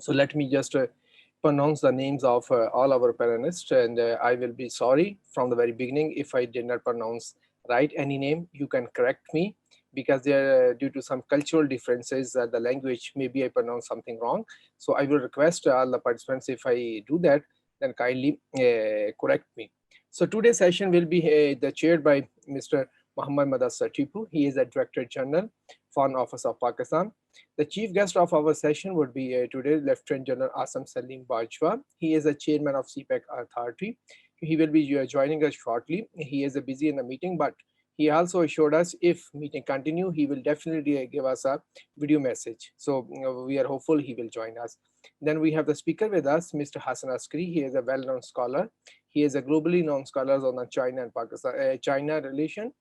So let me just pronounce the names of all our panelists, and I will be sorry from the very beginning if I did not pronounce right any name. You can correct me because there, due to some cultural differences, the language, maybe I pronounce something wrong. So I will request all the participants, if I do that, then kindly correct me. So today's session will be chaired by Mr. Muhammad Mudassir Tipu. He is the Director General, Foreign Office of Pakistan. The chief guest of our session would be today Lieutenant General Saleem Bajwa. He is the chairman of CPEC Authority. He will be joining us shortly. He is busy in the meeting, but he also assured us if meeting continue, he will definitely give us a video message. So we are hopeful he will join us. Then we have the speaker with us, Mr. Hassan Askri. He is a well-known scholar. He is a globally known scholar on the China and Pakistan, China relation,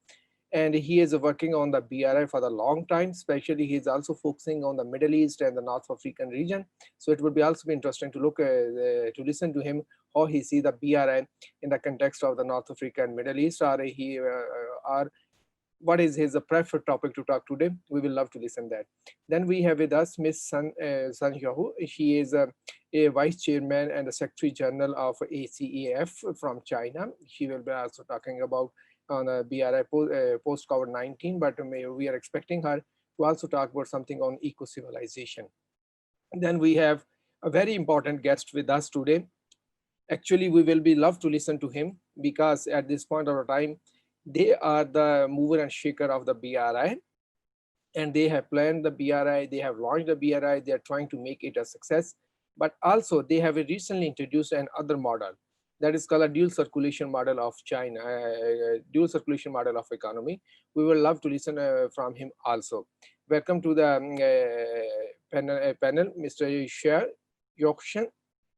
and he is working on the BRI for the long time. Especially, he is also focusing on the Middle East and the North African region. So it would be also be interesting to look to listen to him how he see the BRI in the context of the North Africa and Middle East. Or what is his preferred topic to talk today? We will love to listen that. Then we have with us Miss Sun Yahu. She is a vice chairman and the secretary general of ACEF from China. She will be also talking about on a BRI post COVID-19, but we are expecting her to also talk about something on eco-civilization. Then we have a very important guest with us today. Actually, we will be love to listen to him because at this point of time, they are the mover and shaker of the BRI, and they have planned the BRI, they have launched the BRI, they are trying to make it a success. But also they have recently introduced another model that is called a dual circulation model of China, dual circulation model of economy. We will love to listen from him also. Welcome to the panel, Mr. Guoxian.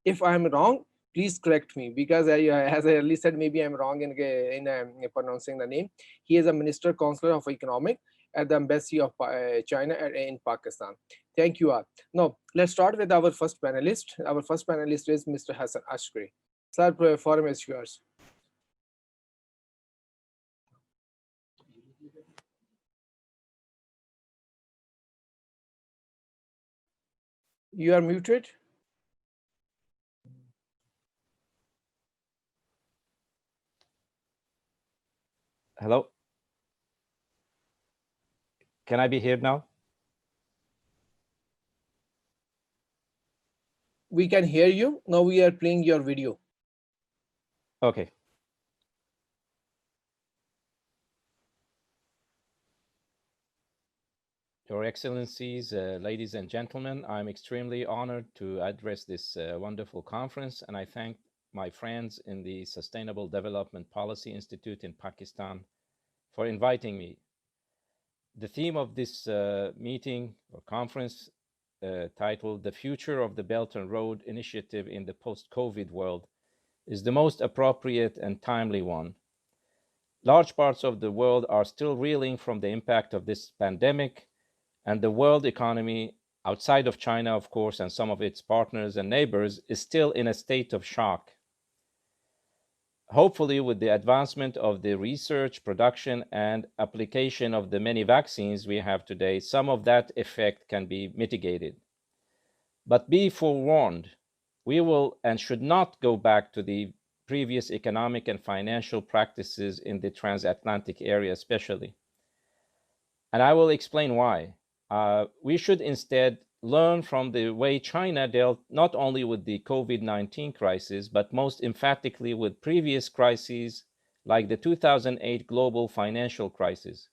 If I'm wrong, please correct me because as I earlier said, maybe I'm wrong in pronouncing the name. He is a Minister Counsellor of Economic at the Embassy of China in Pakistan. Thank you all. Now, let's start with our first panelist. Our first panelist is Mr. Hassan Askri. Sir, forum is yours. You are muted. Hello. Can I be heard now? We can hear you. Now we are playing your video. Okay. Your Excellencies, ladies and gentlemen, I'm extremely honored to address this wonderful conference, and I thank my friends in the Sustainable Development Policy Institute in Pakistan for inviting me. The theme of this meeting or conference titled The Future of the Belt and Road Initiative in the Post-COVID World is the most appropriate and timely one. Large parts of the world are still reeling from the impact of this pandemic, and the world economy, outside of China, of course, and some of its partners and neighbors, is still in a state of shock. Hopefully, with the advancement of the research, production, and application of the many vaccines we have today, some of that effect can be mitigated. But be forewarned, we will and should not go back to the previous economic and financial practices in the transatlantic area, especially. And I will explain why. We should instead learn from the way China dealt not only with the COVID-19 crisis, but most emphatically with previous crises like the 2008 global financial crisis,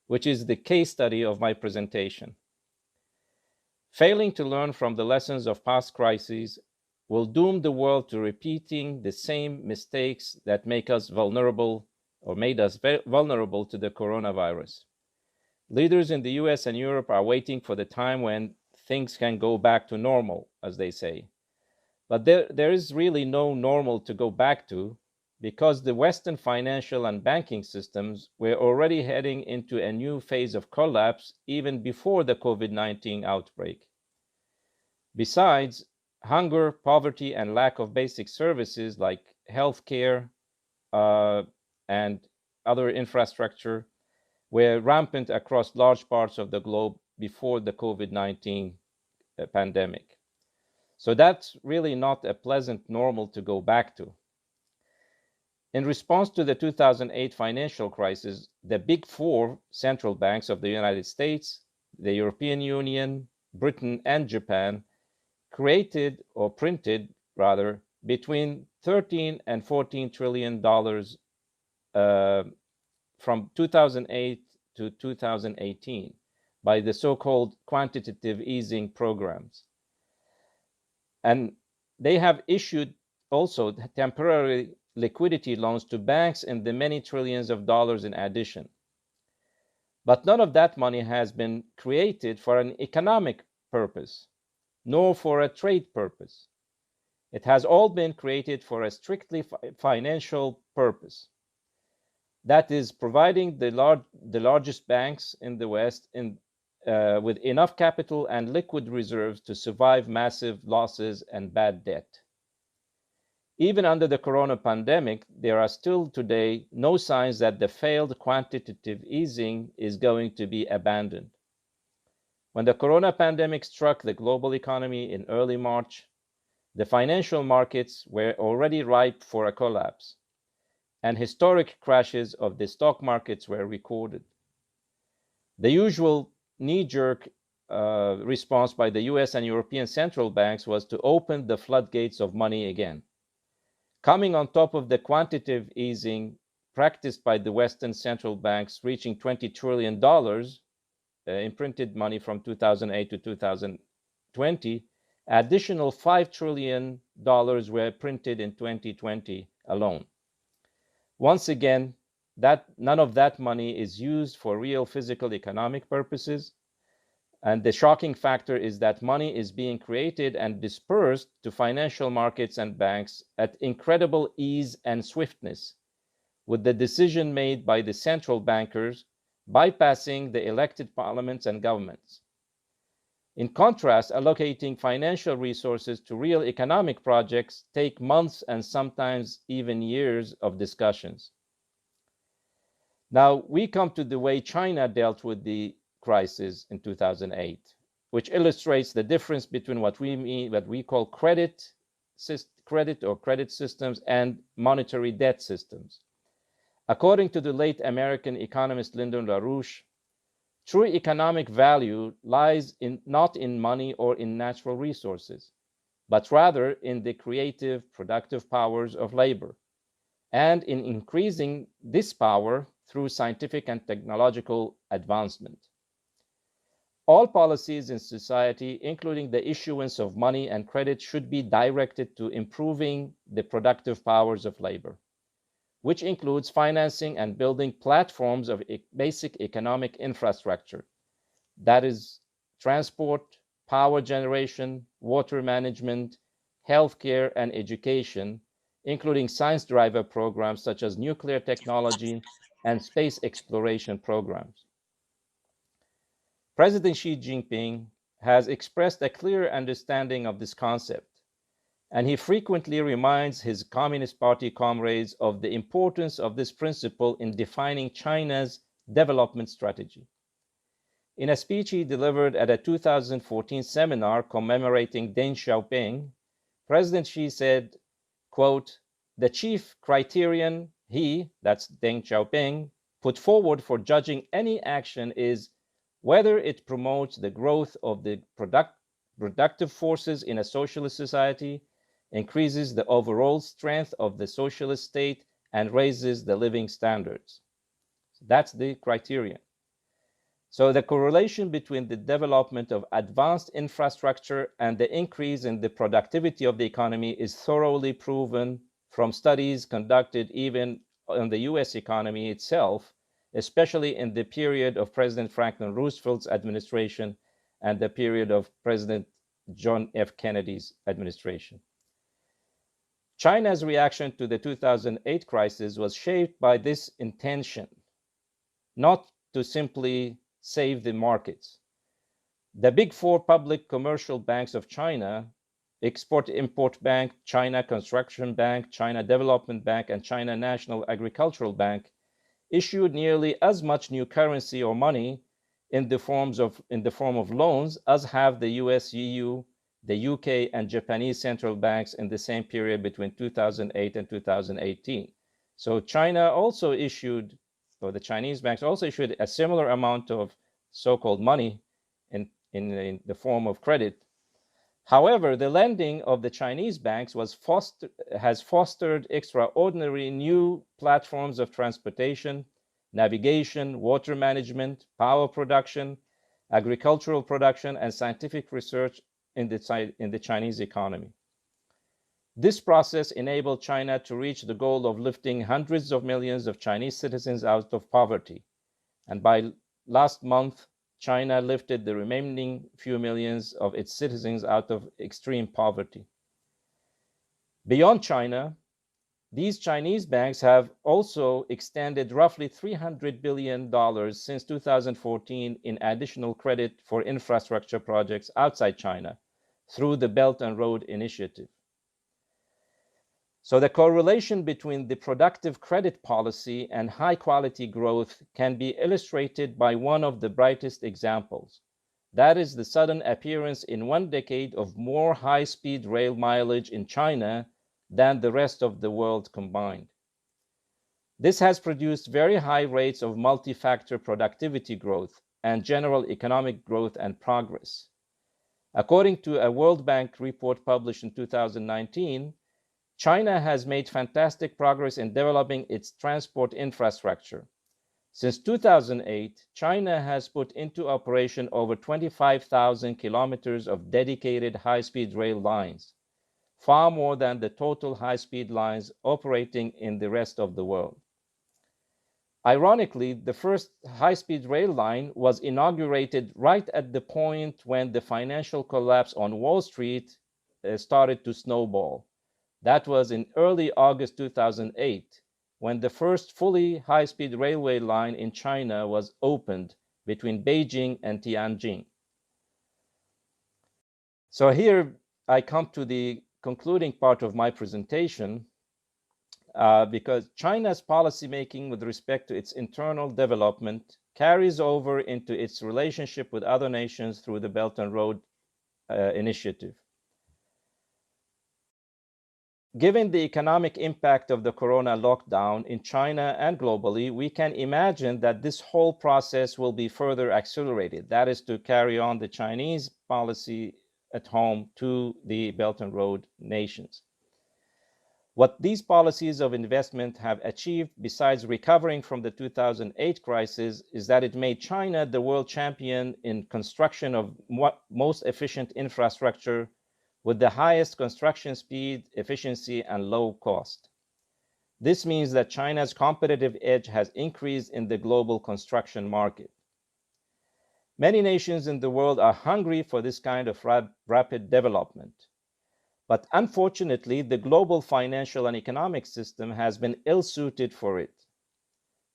which is the case study of my presentation. Failing to learn from the lessons of past crises will doom the world to repeating the same mistakes that make us vulnerable or made us vulnerable to the coronavirus. Leaders in the US and Europe are waiting for the time when things can go back to normal, as they say. But there is really no normal to go back to because the Western financial and banking systems were already heading into a new phase of collapse even before the COVID-19 outbreak. Besides, hunger, poverty, and lack of basic services like healthcare and other infrastructure were rampant across large parts of the globe before the COVID-19 pandemic. So that's really not a pleasant normal to go back to. In response to the 2008 financial crisis, the big four central banks of the United States, the European Union, Britain, and Japan created, or printed rather, between 13 and 14 trillion dollars from 2008 to 2018 by the so-called quantitative easing programs. And they have issued also temporary liquidity loans to banks in the many trillions of dollars in addition. But none of that money has been created for an economic purpose, nor for a trade purpose. It has all been created for a strictly financial purpose. That is providing the largest banks in the West with enough capital and liquid reserves to survive massive losses and bad debt. Even under the corona pandemic, there are still today no signs that the failed quantitative easing is going to be abandoned. When the corona pandemic struck the global economy in early March, the financial markets were already ripe for a collapse, and historic crashes of the stock markets were recorded. The usual knee-jerk response by the US and European central banks was to open the floodgates of money again. Coming on top of the quantitative easing practiced by the Western central banks reaching $20 trillion in printed money from 2008 to 2020, additional $5 trillion were printed in 2020 alone. Once again, none of that money is used for real physical economic purposes. And the shocking factor is that money is being created and dispersed to financial markets and banks at incredible ease and swiftness, with the decision made by the central bankers bypassing the elected parliaments and governments. In contrast, allocating financial resources to real economic projects take months and sometimes even years of discussions. Now, we come to the way China dealt with the crisis in 2008, which illustrates the difference between what we call credit systems and monetary debt systems. According to the late American economist Lyndon LaRouche, true economic value lies not in money or in natural resources, but rather in the creative, productive powers of labor, and in increasing this power through scientific and technological advancement. All policies in society, including the issuance of money and credit, should be directed to improving the productive powers of labor, which includes financing and building platforms of basic economic infrastructure. That is transport, power generation, water management, healthcare, and education, including science driver programs such as nuclear technology and space exploration programs. President Xi Jinping has expressed a clear understanding of this concept, and he frequently reminds his Communist Party comrades of the importance of this principle in defining China's development strategy. In a speech he delivered at a 2014 seminar commemorating Deng Xiaoping, President Xi said, quote, "The chief criterion he," that's Deng Xiaoping, "put forward for judging any action is whether it promotes the growth of the productive forces in a socialist society, increases the overall strength of the socialist state, and raises the living standards." That's the criterion. So the correlation between the development of advanced infrastructure and the increase in the productivity of the economy is thoroughly proven from studies conducted even on the US economy itself, especially in the period of President Franklin Roosevelt's administration and the period of President John F. Kennedy's administration. China's reaction to the 2008 crisis was shaped by this intention, not to simply save the markets. The big four public commercial banks of China, Export-Import Bank, China Construction Bank, China Development Bank, and China National Agricultural Bank, issued nearly as much new currency or money in the form of loans as have the US, EU, the UK and Japanese central banks in the same period between 2008 and 2018. So China also issued, or the Chinese banks also issued a similar amount of so-called money in the form of credit. However, the lending of the Chinese banks has fostered extraordinary new platforms of transportation, navigation, water management, power production, agricultural production, and scientific research in the Chinese economy. This process enabled China to reach the goal of lifting hundreds of millions of Chinese citizens out of poverty. And by last month, China lifted the remaining few millions of its citizens out of extreme poverty. Beyond China, these Chinese banks have also extended roughly $300 billion since 2014 in additional credit for infrastructure projects outside China through the Belt and Road Initiative. So the correlation between the productive credit policy and high quality growth can be illustrated by one of the brightest examples. That is the sudden appearance in 1 decade of more high-speed rail mileage in China than the rest of the world combined. This has produced very high rates of multi-factor productivity growth and general economic growth and progress. According to a World Bank report published in 2019, China has made fantastic progress in developing its transport infrastructure. Since 2008, China has put into operation over 25,000 kilometers of dedicated high-speed rail lines, far more than the total high-speed lines operating in the rest of the world. Ironically, the first high-speed rail line was inaugurated right at the point when the financial collapse on Wall Street started to snowball. That was in early August 2008, when the first fully high-speed railway line in China was opened between Beijing and Tianjin. So here I come to the concluding part of my presentation, because China's policymaking with respect to its internal development carries over into its relationship with other nations through the Belt and Road Initiative. Given the economic impact of the corona lockdown in China and globally, we can imagine that this whole process will be further accelerated. That is to carry on the Chinese policy at home to the Belt and Road nations. What these policies of investment have achieved, besides recovering from the 2008 crisis, is that it made China the world champion in construction of most efficient infrastructure with the highest construction speed, efficiency, and low cost. This means that China's competitive edge has increased in the global construction market. Many nations in the world are hungry for this kind of rapid development. But unfortunately, the global financial and economic system has been ill-suited for it.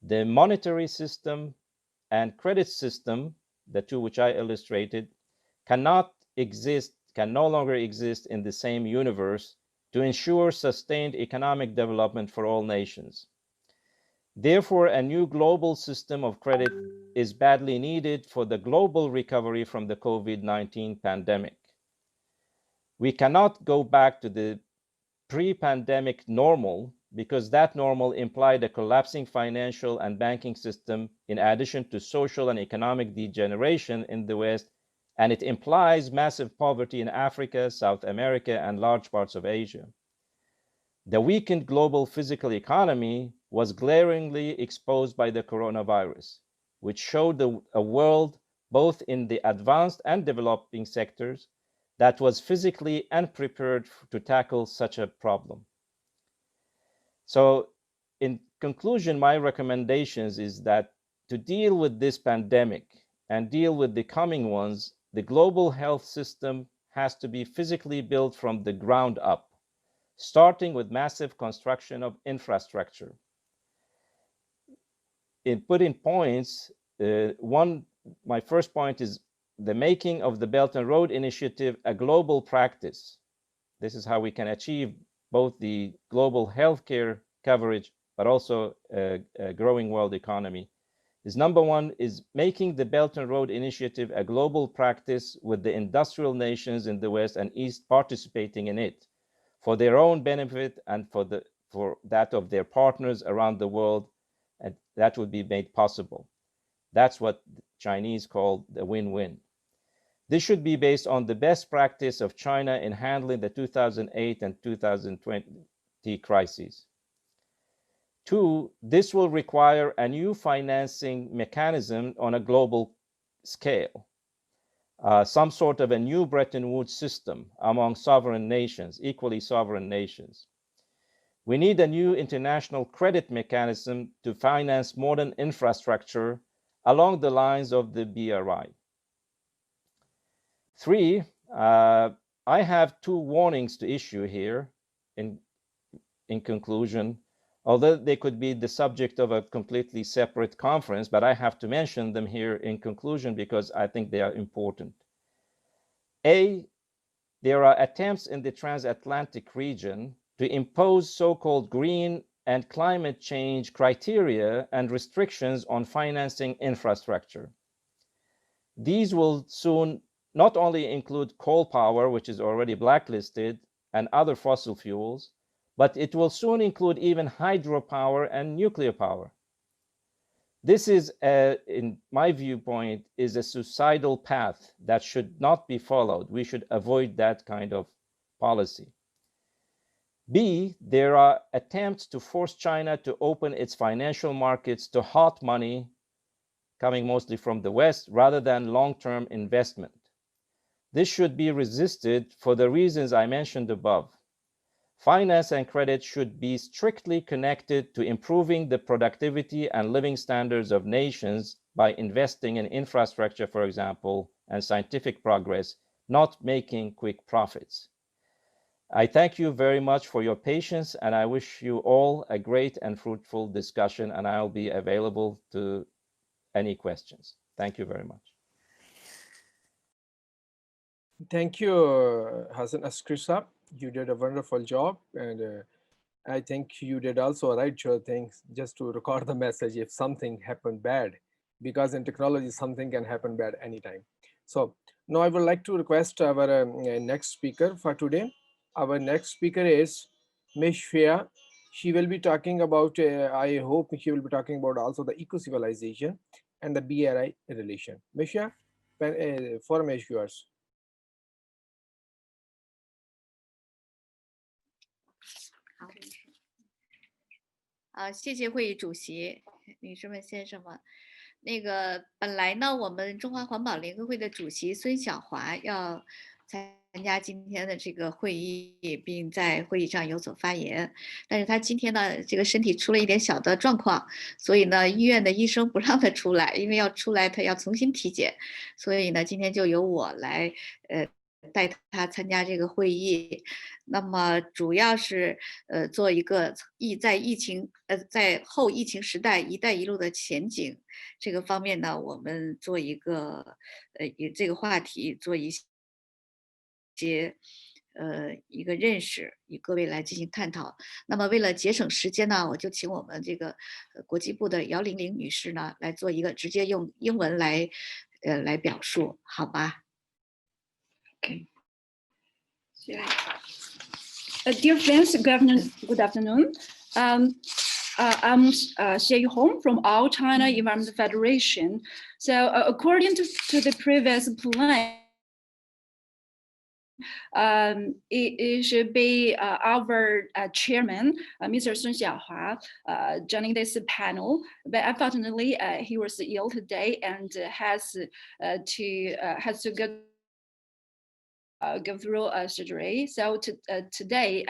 The monetary system and credit system, the two which I illustrated, can no longer exist in the same universe to ensure sustained economic development for all nations. Therefore, a new global system of credit is badly needed for the global recovery from the COVID-19 pandemic. We cannot go back to the pre-pandemic normal because that normal implied a collapsing financial and banking system in addition to social and economic degeneration in the West, and it implies massive poverty in Africa, South America, and large parts of Asia. The weakened global physical economy was glaringly exposed by the coronavirus, which showed a world, both in the advanced and developing sectors, that was physically unprepared to tackle such a problem. So, in conclusion, my recommendations is that to deal with this pandemic and deal with the coming ones, the global health system has to be physically built from the ground up, starting with massive construction of infrastructure. In putting points, my first point is the making of the Belt and Road Initiative a global practice. This is how we can achieve both the global healthcare coverage, but also a growing world economy. is number one is making the Belt and Road Initiative a global practice with the industrial nations in the West and East participating in it for their own benefit and for that of their partners around the world, and that would be made possible. That's what the Chinese call the win-win. This should be based on the best practice of China in handling the 2008 and 2020 crises. Two, this will require a new financing mechanism on a global scale, some sort of a new Bretton Woods system among sovereign nations, equally sovereign nations. We need a new international credit mechanism to finance modern infrastructure along the lines of the BRI. Three, I have two warnings to issue here in conclusion, although they could be the subject of a completely separate conference, but I have to mention them here in conclusion because I think they are important. A, there are attempts in the transatlantic region to impose so-called green and climate change criteria and restrictions on financing infrastructure. These will soon not only include coal power, which is already blacklisted, and other fossil fuels, but it will soon include even hydropower and nuclear power. This is, in my viewpoint, is a suicidal path that should not be followed. We should avoid that kind of policy. B, there are attempts to force China to open its financial markets to hot money coming mostly from the West rather than long-term investment. This should be resisted for the reasons I mentioned above. Finance and credit should be strictly connected to improving the productivity and living standards of nations by investing in infrastructure, for example, and scientific progress, not making quick profits. I thank you very much for your patience, and I wish you all a great and fruitful discussion, and I'll be available to any questions. Thank you very much. Thank you, Hassan Askri sir. You did a wonderful job, and I think you did also a right sure things just to record the message if something happened bad, because in technology something can happen bad anytime. So now I would like to request our next speaker for today. Our next speaker is Ms. Shreya. She will be talking about, I hope she will be talking about also the eco-civilization and the BRI relation. Ms. Shreya, forum is yours. 好，谢谢会议主席，女士们、先生们。那个本来呢，我们中华环保联合会的主席孙晓华要参加今天的这个会议，并在会议上有所发言，但是他今天呢，这个身体出了一点小的状况，所以呢，医院的医生不让他出来，因为要出来他要重新体检，所以呢，今天就由我来带他参加这个会议。那么主要是做一个在后疫情时代“一带一路”的前景这个方面呢，我们做一个以这个话题做一些一个认识，与各位来进行探讨。那么为了节省时间呢，我就请我们这个国际部的姚玲玲女士呢来做一个直接用英文来表述，好吧？ Okay. Dear friends, good afternoon. I'm Yuhong from All China Environment Federation. So according to the previous plan, it should be our chairman, Mr. Sun Xiaohua, joining this panel. But unfortunately, he was ill today and has to go through surgery. So today,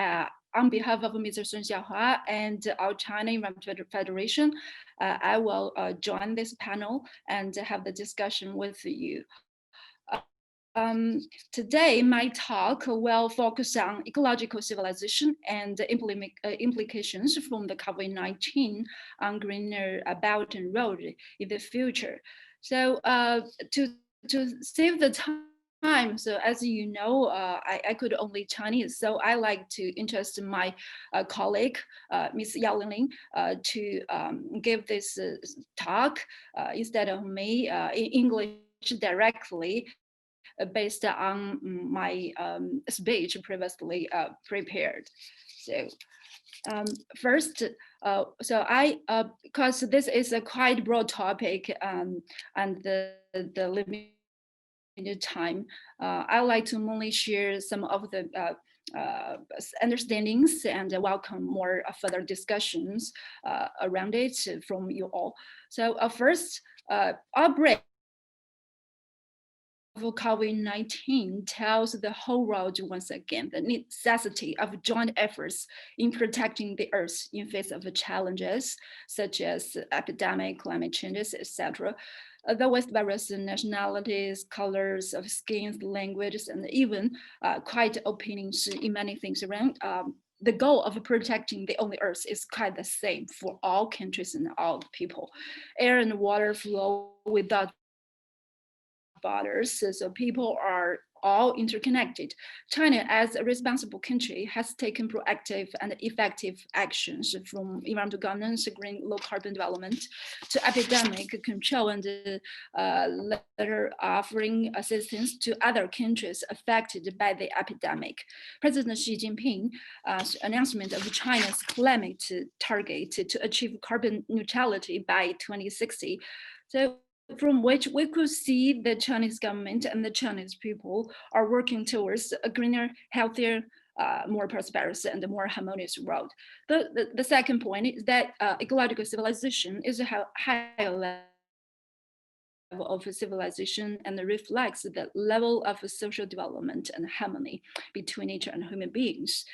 on behalf of Mr. Sun Xiaohua and our China Environment Federation, I will join this panel and have the discussion with you. Today, my talk will focus on ecological civilization and implications from the COVID-19 on greener Belt and Road in the future. So to save the time, time. So as you know, I could only Chinese. So I like to interest my colleague, Ms. Yao Lingling, to give this talk instead of me in English directly, based on my speech previously prepared. So first, so I, because this is a quite broad topic, and the limited time, I like to only share some of the understandings and welcome more further discussions around it from you all. So first, outbreak of COVID-19 tells the whole world once again the necessity of joint efforts in protecting the Earth in face of challenges such as epidemic, climate changes, etc. Though with various nationalities, colors of skins, languages, and even quite opinions in many things around, the goal of protecting the only Earth is quite the same for all countries and all people. Air and water flow without borders, so people are all interconnected. China, as a responsible country, has taken proactive and effective actions from environmental governance, green low carbon development, to epidemic control, and later offering assistance to other countries affected by the epidemic. President Xi Jinping's announcement of China's climate target to achieve carbon neutrality by 2060. So from which we could see the Chinese government and the Chinese people are working towards a greener, healthier, more prosperous and more harmonious world. The second point is that ecological civilization is a higher level of civilization and reflects the level of social development and harmony between nature and human beings.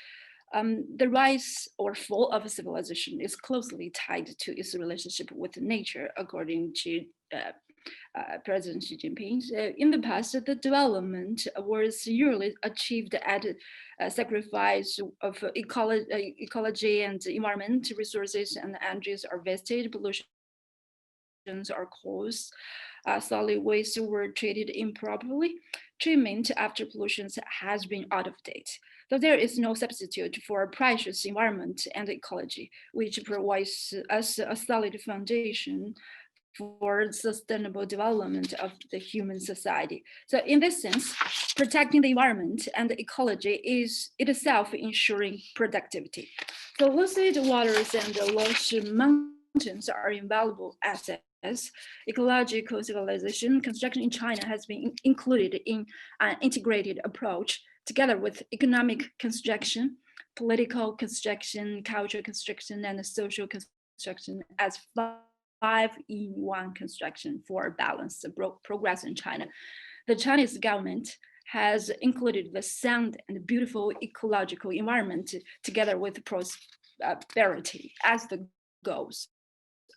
The rise or fall of a civilization is closely tied to its relationship with nature, according to President Xi Jinping. In the past, the development was usually achieved at a sacrifice of ecology and environment, resources and energies are wasted, pollution are caused, solid waste were treated improperly. Treatment after pollution has been out of date. Though there is no substitute for precious environment and ecology, which provides us a solid foundation for sustainable development of the human society. So in this sense, protecting the environment and the ecology is itself ensuring productivity. So lucid waters and lush mountains are invaluable assets. Ecological civilization construction in China has been included in an integrated approach together with economic construction, political construction, cultural construction, and social construction as 5-in-1 construction for balanced progress in China. The Chinese government has included the sound and beautiful ecological environment together with prosperity as the goals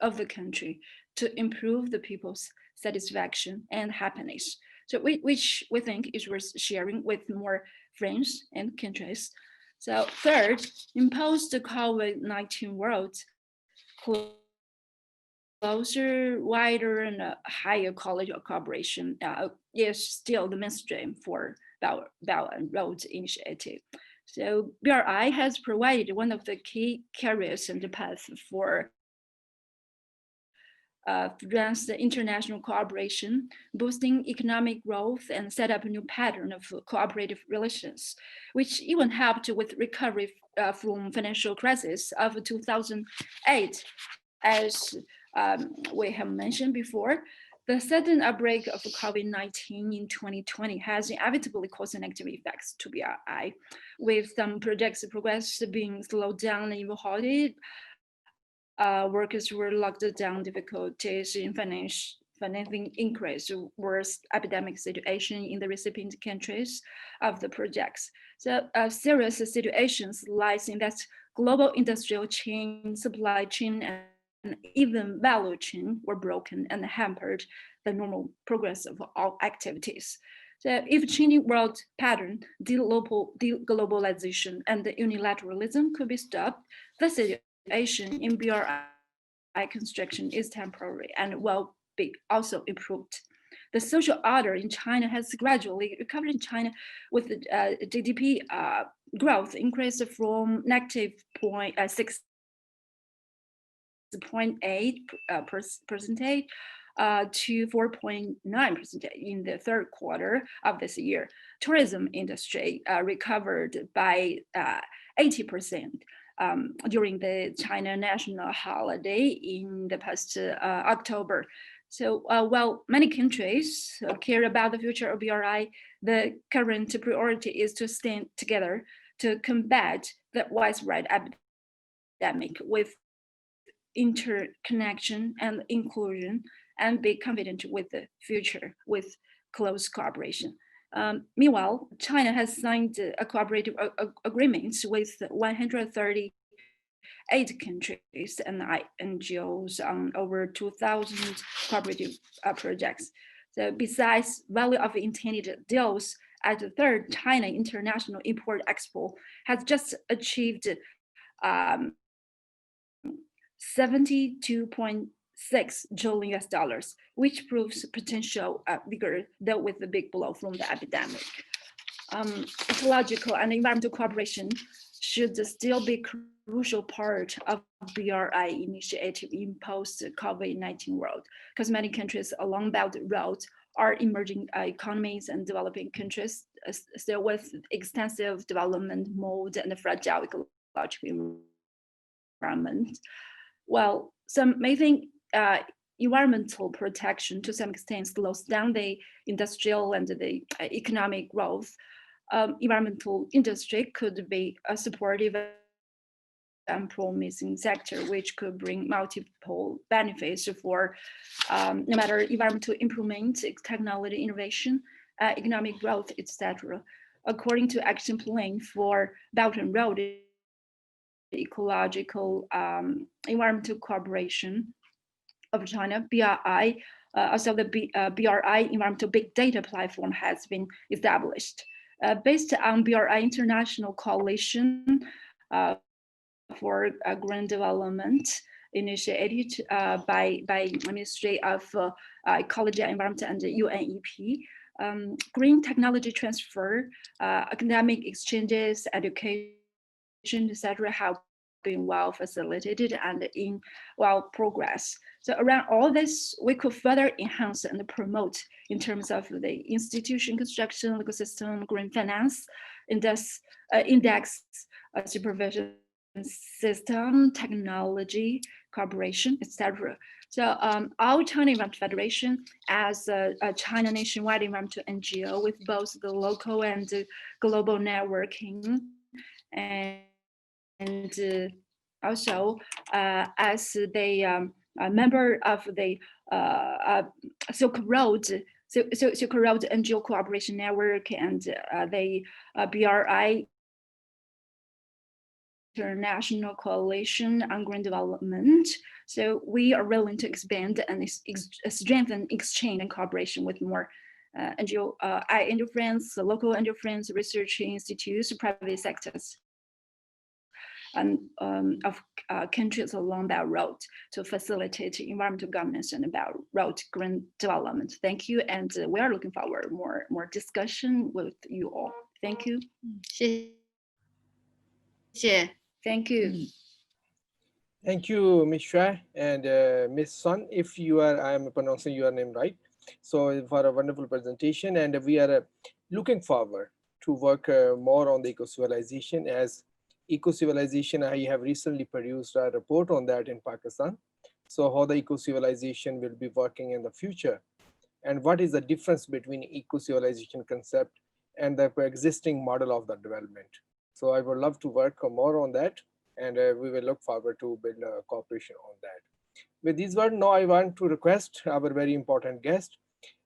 of the country to improve the people's satisfaction and happiness. So which we think is worth sharing with more friends and countries. So third, in post-COVID-19 world, closer, wider, and higher quality of cooperation is still the mainstream for Belt and Road Initiative. So BRI has provided one of the key carriers and the path for advance the international cooperation, boosting economic growth, and set up a new pattern of cooperative relations, which even helped with recovery from financial crisis of 2008, as we have mentioned before. The sudden outbreak of COVID-19 in 2020 has inevitably caused negative effects to BRI, with some projects' progress being slowed down and even halted. Workers were locked down, difficulties in financing increase, worse epidemic situation in the recipient countries of the projects. So serious situations lies in that global industrial chain, supply chain, and even value chain were broken and hampered the normal progress of all activities. So if changing world pattern, deglobalization, and the unilateralism could be stopped, the situation in BRI construction is temporary and will be also improved. the social order in China has gradually recovered in China, with the GDP growth increased from negative 6.8% to 4.9% in the third quarter of this year. Tourism industry recovered by 80% during the China national holiday in the past October. So while many countries care about the future of BRI, the current priority is to stand together to combat the widespread epidemic with interconnection and inclusion, and be confident with the future with close cooperation. Meanwhile, China has signed a cooperative agreements with 138 countries and NGOs on over 2,000 cooperative projects. So besides value of intended deals, at the third China International Import Expo has just achieved 72.6 billion US dollars, which proves potential bigger, though with the big blow from the epidemic. Ecological and environmental cooperation should still be a crucial part of BRI initiative in post-COVID-19 world, because many countries along Belt Road are emerging economies and developing countries still with extensive development mode and fragile ecological environment. Well, some may think environmental protection to some extent slows down the industrial and the economic growth. Environmental industry could be a supportive and promising sector, which could bring multiple benefits for no matter environmental improvement, technology innovation, economic growth, etc. According to action plan for Belt and Road ecological environmental cooperation of China, BRI, also the BRI environmental big data platform has been established. Based on BRI International Coalition for Green Development, initiated by Ministry of Ecology and Environment and UNEP, green technology transfer, academic exchanges, education, etc., have been well facilitated and in well progress. So around all this, we could further enhance and promote in terms of the institution construction, legal system, green finance, index supervision system, technology, cooperation, etc. So our China Environment Federation, as a China nationwide environmental NGO with both the local and global networking, and also as the member of the Silk Road NGO Cooperation Network and the BRI International Coalition on Green Development. So we are willing to expand and strengthen exchange and cooperation with more NGO, NGO friends, local NGO friends, research institutes, private sectors, and of countries along that road to facilitate environmental governance and about road green development. Thank you, and we are looking forward more discussion with you all. Thank you. 谢谢。 Thank you. Thank you, Ms. Shah and Ms. Sun, if you are, I am pronouncing your name right. So for a wonderful presentation, and we are looking forward to work more on the eco-civilization. As eco-civilization, I have recently produced a report on that in Pakistan. So how the eco-civilization will be working in the future, and what is the difference between eco-civilization concept and the existing model of the development. So I would love to work more on that, and we will look forward to build a cooperation on that. With these words, now I want to request our very important guest.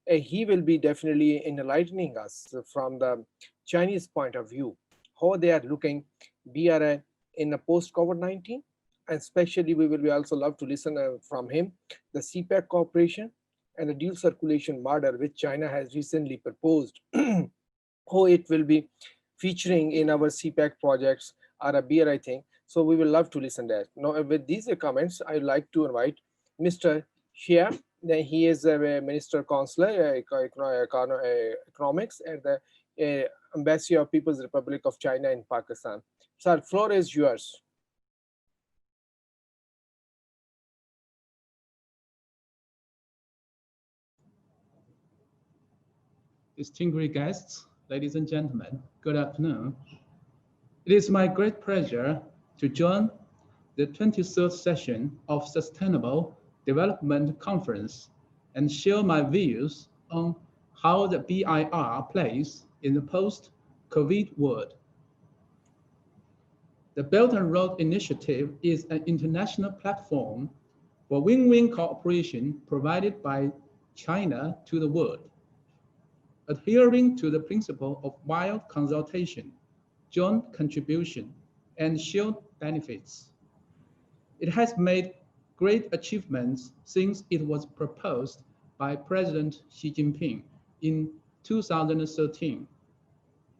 He will be definitely enlightening us from the Chinese point of view, how they are looking BRI in a post-COVID-19, and especially we will be also love to listen from him, the CPEC cooperation and the dual circulation model which China has recently proposed, how it will be featuring in our CPEC projects or a BRI thing. So we will love to listen to that. Now with these comments, I'd like to invite Mr. Xia, Then he is a Minister Counsellor Economics at the Embassy of People's Republic of China in Pakistan. Sir, floor is yours. Distinguished guests, ladies and gentlemen, good afternoon. It is my great pleasure to join the 23rd session of Sustainable Development Conference and share my views on how the BIR plays in the post-COVID world. The Belt and Road Initiative is an international platform for win-win cooperation provided by China to the world, adhering to the principle of wide consultation, joint contribution, and shared benefits. It has made great achievements since it was proposed by President Xi Jinping in 2013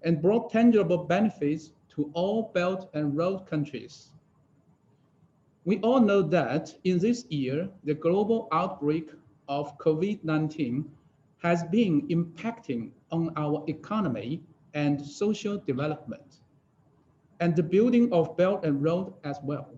and brought tangible benefits to all Belt and Road countries. We all know that in this year, the global outbreak of COVID-19 has been impacting on our economy and social development, and the building of Belt and Road as well.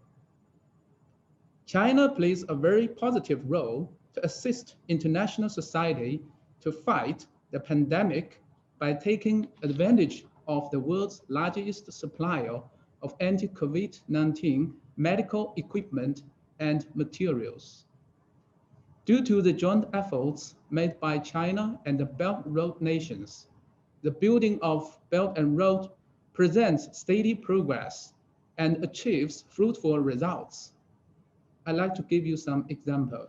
China plays a very positive role to assist international society to fight the pandemic by taking advantage of the world's largest supplier of anti-COVID-19 medical equipment and materials. Due to the joint efforts made by China and the Belt and Road nations, the building of Belt and Road presents steady progress and achieves fruitful results. I'd like to give you some examples.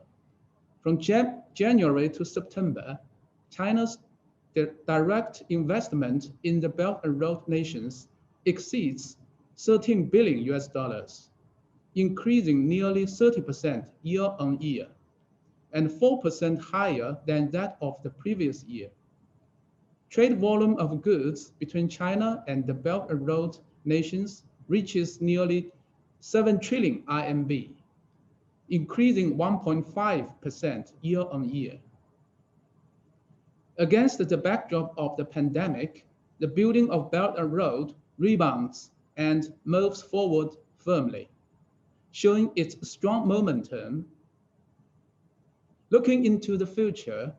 From January to September, China's direct investment in the Belt and Road nations exceeds $13 billion, increasing nearly 30% year on year, and 4% higher than that of the previous year. Trade volume of goods between China and the Belt and Road nations reaches nearly 7 trillion RMB, increasing 1.5% year on year. Against the backdrop of the pandemic, the building of Belt and Road rebounds and moves forward firmly, showing its strong momentum. Looking into the future,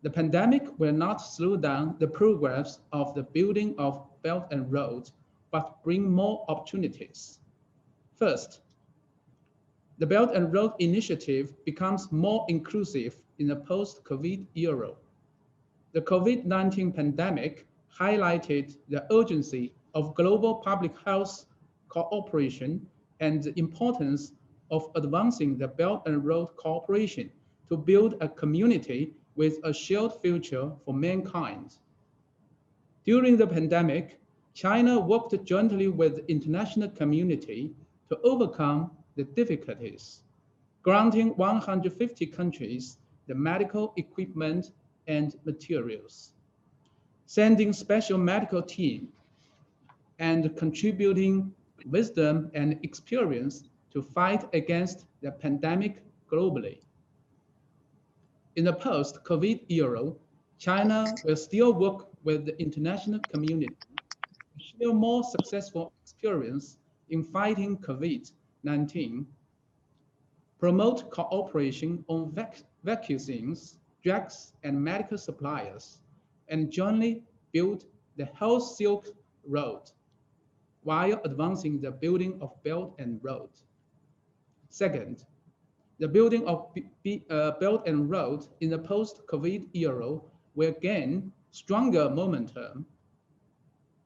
the pandemic will not slow down the progress of the building of Belt and Road, but bring more opportunities. First, the Belt and Road Initiative becomes more inclusive in the post-COVID era. The COVID-19 pandemic highlighted the urgency of global public health cooperation and the importance of advancing the Belt and Road cooperation to build a community with a shared future for mankind. During the pandemic, China worked jointly with the international community to overcome the difficulties, granting 150 countries the medical equipment and materials, sending special medical teams, and contributing wisdom and experience to fight against the pandemic globally. In the post-COVID era, China will still work with the international community to share more successful experience in fighting COVID-19, promote cooperation on vaccines, drugs, and medical suppliers, and jointly build the Health Silk Road while advancing the building of Belt and Road. Second, the building of Belt and Road in the post-COVID era will gain stronger momentum.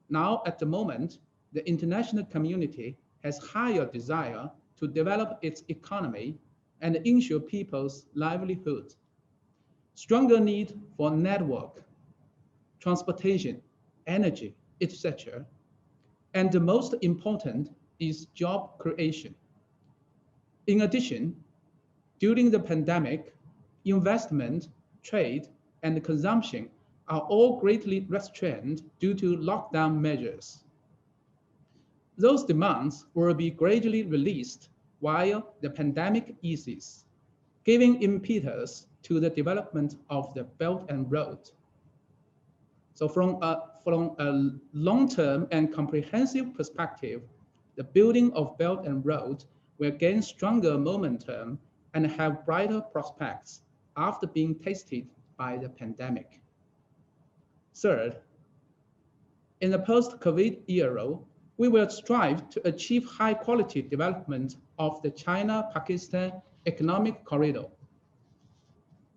Now, at the moment, the international community has higher desire to develop its economy and ensure people's livelihood, stronger need for network, transportation, energy, etc. And the most important is job creation. In addition, during the pandemic, investment, trade, and consumption are all greatly restrained due to lockdown measures. Those demands will be gradually released while the pandemic eases, giving impetus to the development of the Belt and Road. So from a long-term and comprehensive perspective, the building of Belt and Road will gain stronger momentum and have brighter prospects after being tasted by the pandemic. Third, in the post-COVID era, we will strive to achieve high-quality development of the China-Pakistan Economic Corridor.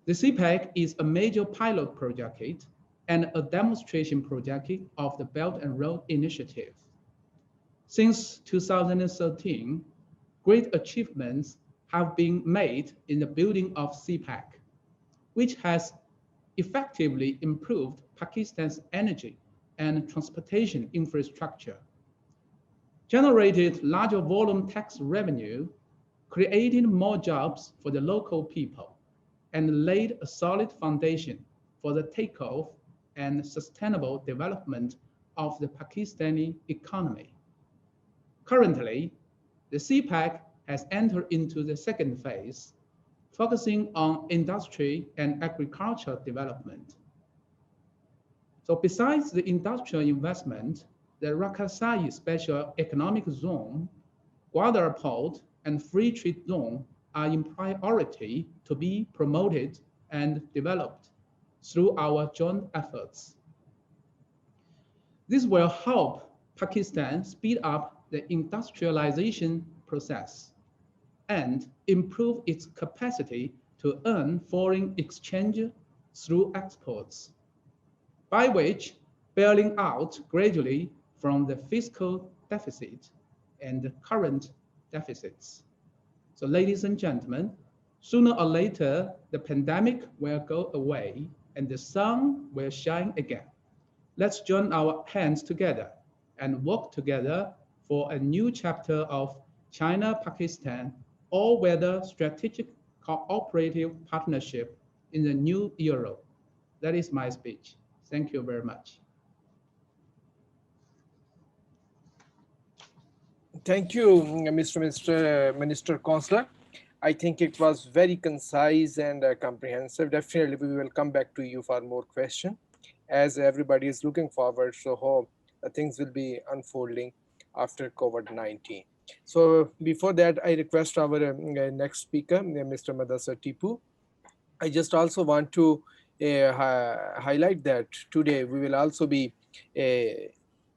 The CPEC is a major pilot project and a demonstration project of the Belt and Road Initiative. Since 2013, great achievements have been made in the building of CPEC, which has effectively improved Pakistan's energy and transportation infrastructure, generated larger volume tax revenue, created more jobs for the local people, and laid a solid foundation for the takeoff and sustainable development of the Pakistani economy. Currently, the CPEC has entered into the second phase, focusing on industry and agriculture development. So besides the industrial investment, the Rakasai Special Economic Zone, Gwadar Port, and Free Trade Zone are in priority to be promoted and developed through our joint efforts. This will help Pakistan speed up the industrialization process and improve its capacity to earn foreign exchange through exports, by which bailing out gradually from the fiscal deficit and the current deficits. So ladies and gentlemen, sooner or later, the pandemic will go away and the sun will shine again. Let's join our hands together and work together for a new chapter of China-Pakistan all-weather strategic cooperative partnership in the new era. That is my speech. Thank you very much. Thank you, Minister Counsellor. I think it was very concise and comprehensive. Definitely, we will come back to you for more questions as everybody is looking forward to how things will be unfolding after COVID-19. So before that, I request our next speaker, Mr. Mudassir Tipu. I just also want to highlight that today we will also be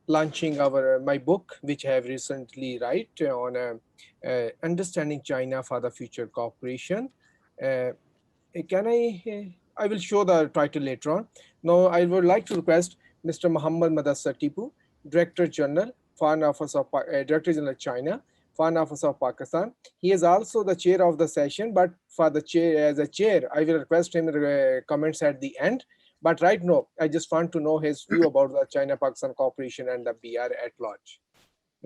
launching my book, which I have recently written on understanding China for the future cooperation. I will show the title later on. Now I would like to request Mr. Muhammad Mudassir Tipu, Director General, Foreign Office of Director General China, Foreign Office of Pakistan. He is also the chair of the session, but for the chair, as a chair, I will request him comments at the end. But right now, I just want to know his view about the China-Pakistan cooperation and the BRI at large.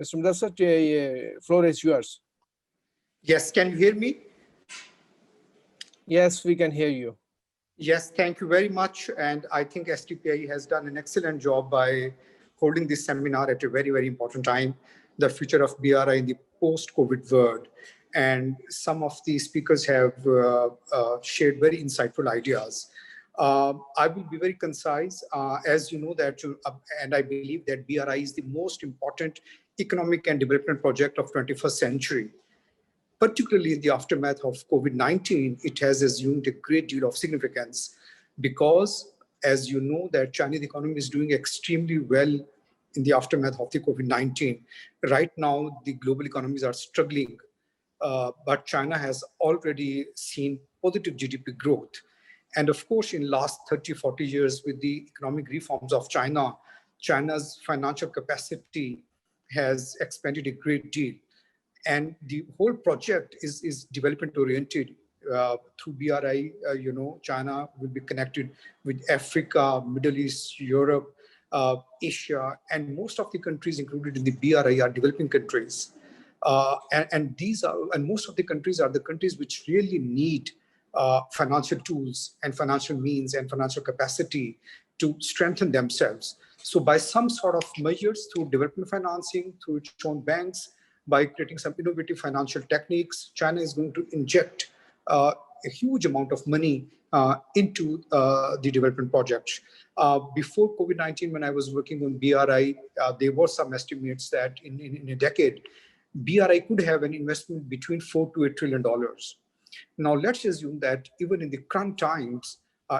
Mr. Mudassir, floor is yours. Yes, can you hear me? Yes, we can hear you. Yes, thank you very much. And I think SDPI has done an excellent job by holding this seminar at a very, very important time, the future of BRI in the post-COVID world. And some of the speakers have shared very insightful ideas. I will be very concise. As you know that, and I believe that BRI is the most important economic and development project of 21st century. Particularly in the aftermath of COVID-19, it has assumed a great deal of significance because, as you know, that Chinese economy is doing extremely well in the aftermath of the COVID-19. Right now, the global economies are struggling, but China has already seen positive GDP growth. And of course, in last 30, 40 years, with the economic reforms of China, China's financial capacity has expanded a great deal. And the whole project is development oriented. Through BRI, China will be connected with Africa, Middle East, Europe, Asia, and most of the countries included in the BRI are developing countries. And most of the countries are the countries which really need financial tools and financial means and financial capacity to strengthen themselves. So by some sort of measures through development financing, through its own banks, by creating some innovative financial techniques, China is going to inject a huge amount of money into the development projects. Before COVID-19, when I was working on BRI, there were some estimates that in a decade, BRI could have an investment between $4 to $8 trillion. Now, let's assume that even in the current times,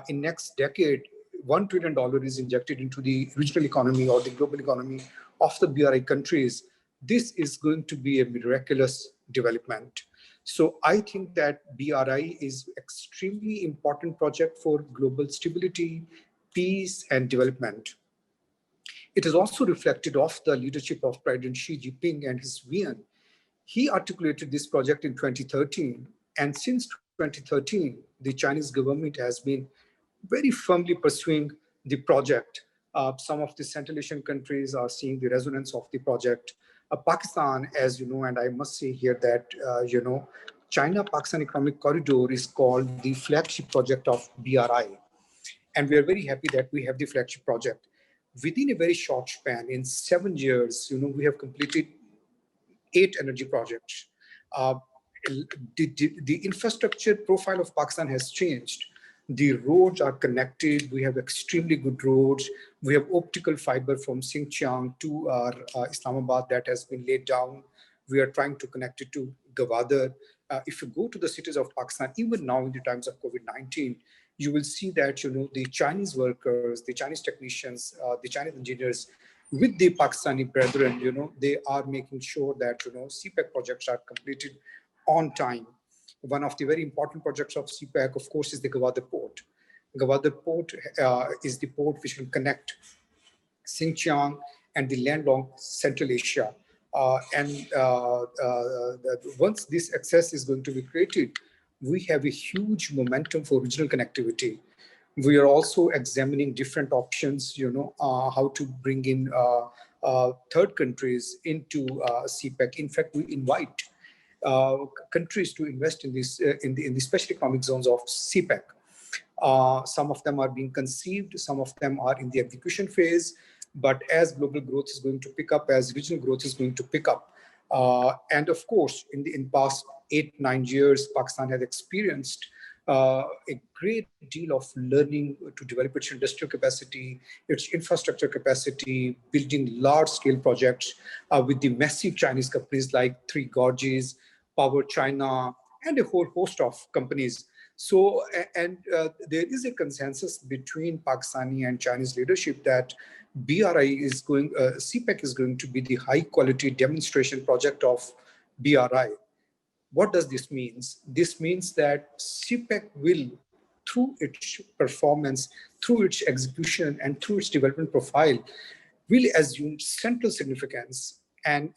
in next decade, $1 trillion is injected into the regional economy or the global economy of the BRI countries. This is going to be a miraculous development. So I think that BRI is extremely important project for global stability, peace, and development. It is also reflected of the leadership of President Xi Jinping and his vision. He articulated this project in 2013, and since 2013, the Chinese government has been very firmly pursuing the project. Some of the Central Asian countries are seeing the resonance of the project. Pakistan, as you know, and I must say here that, China-Pakistan Economic Corridor is called the flagship project of BRI. And we are very happy that we have the flagship project. Within a very short span, in 7 years, we have completed 8 energy projects. The infrastructure profile of Pakistan has changed. The roads are connected. We have extremely good roads. We have optical fiber from Xinjiang to Islamabad that has been laid down. We are trying to connect it to Gwadar. If you go to the cities of Pakistan, even now in the times of COVID-19, you will see that the Chinese workers, the Chinese technicians, the Chinese engineers, with the Pakistani brethren, they are making sure that CPEC projects are completed on time. One of the very important projects of CPEC, of course, is the Gwadar port. Gwadar port is the port which will connect Xinjiang and the landlocked Central Asia. Once this access is going to be created, we have a huge momentum for regional connectivity. We are also examining different options, how to bring in third countries into CPEC. In fact, we invite countries to invest in this in the special economic zones of CPEC. Some of them are being conceived, some of them are in the execution phase. But as global growth is going to pick up, as regional growth is going to pick up, and of course, in past 8-9 years, Pakistan has experienced a great deal of learning to develop its industrial capacity, its infrastructure capacity, building large-scale projects with the massive Chinese companies like Three Gorges, Power China, and a whole host of companies. So, there is a consensus between Pakistani and Chinese leadership that CPEC is going to be the high-quality demonstration project of BRI. What does this mean? This means that CPEC will, through its performance, through its execution, and through its development profile, will assume central significance, and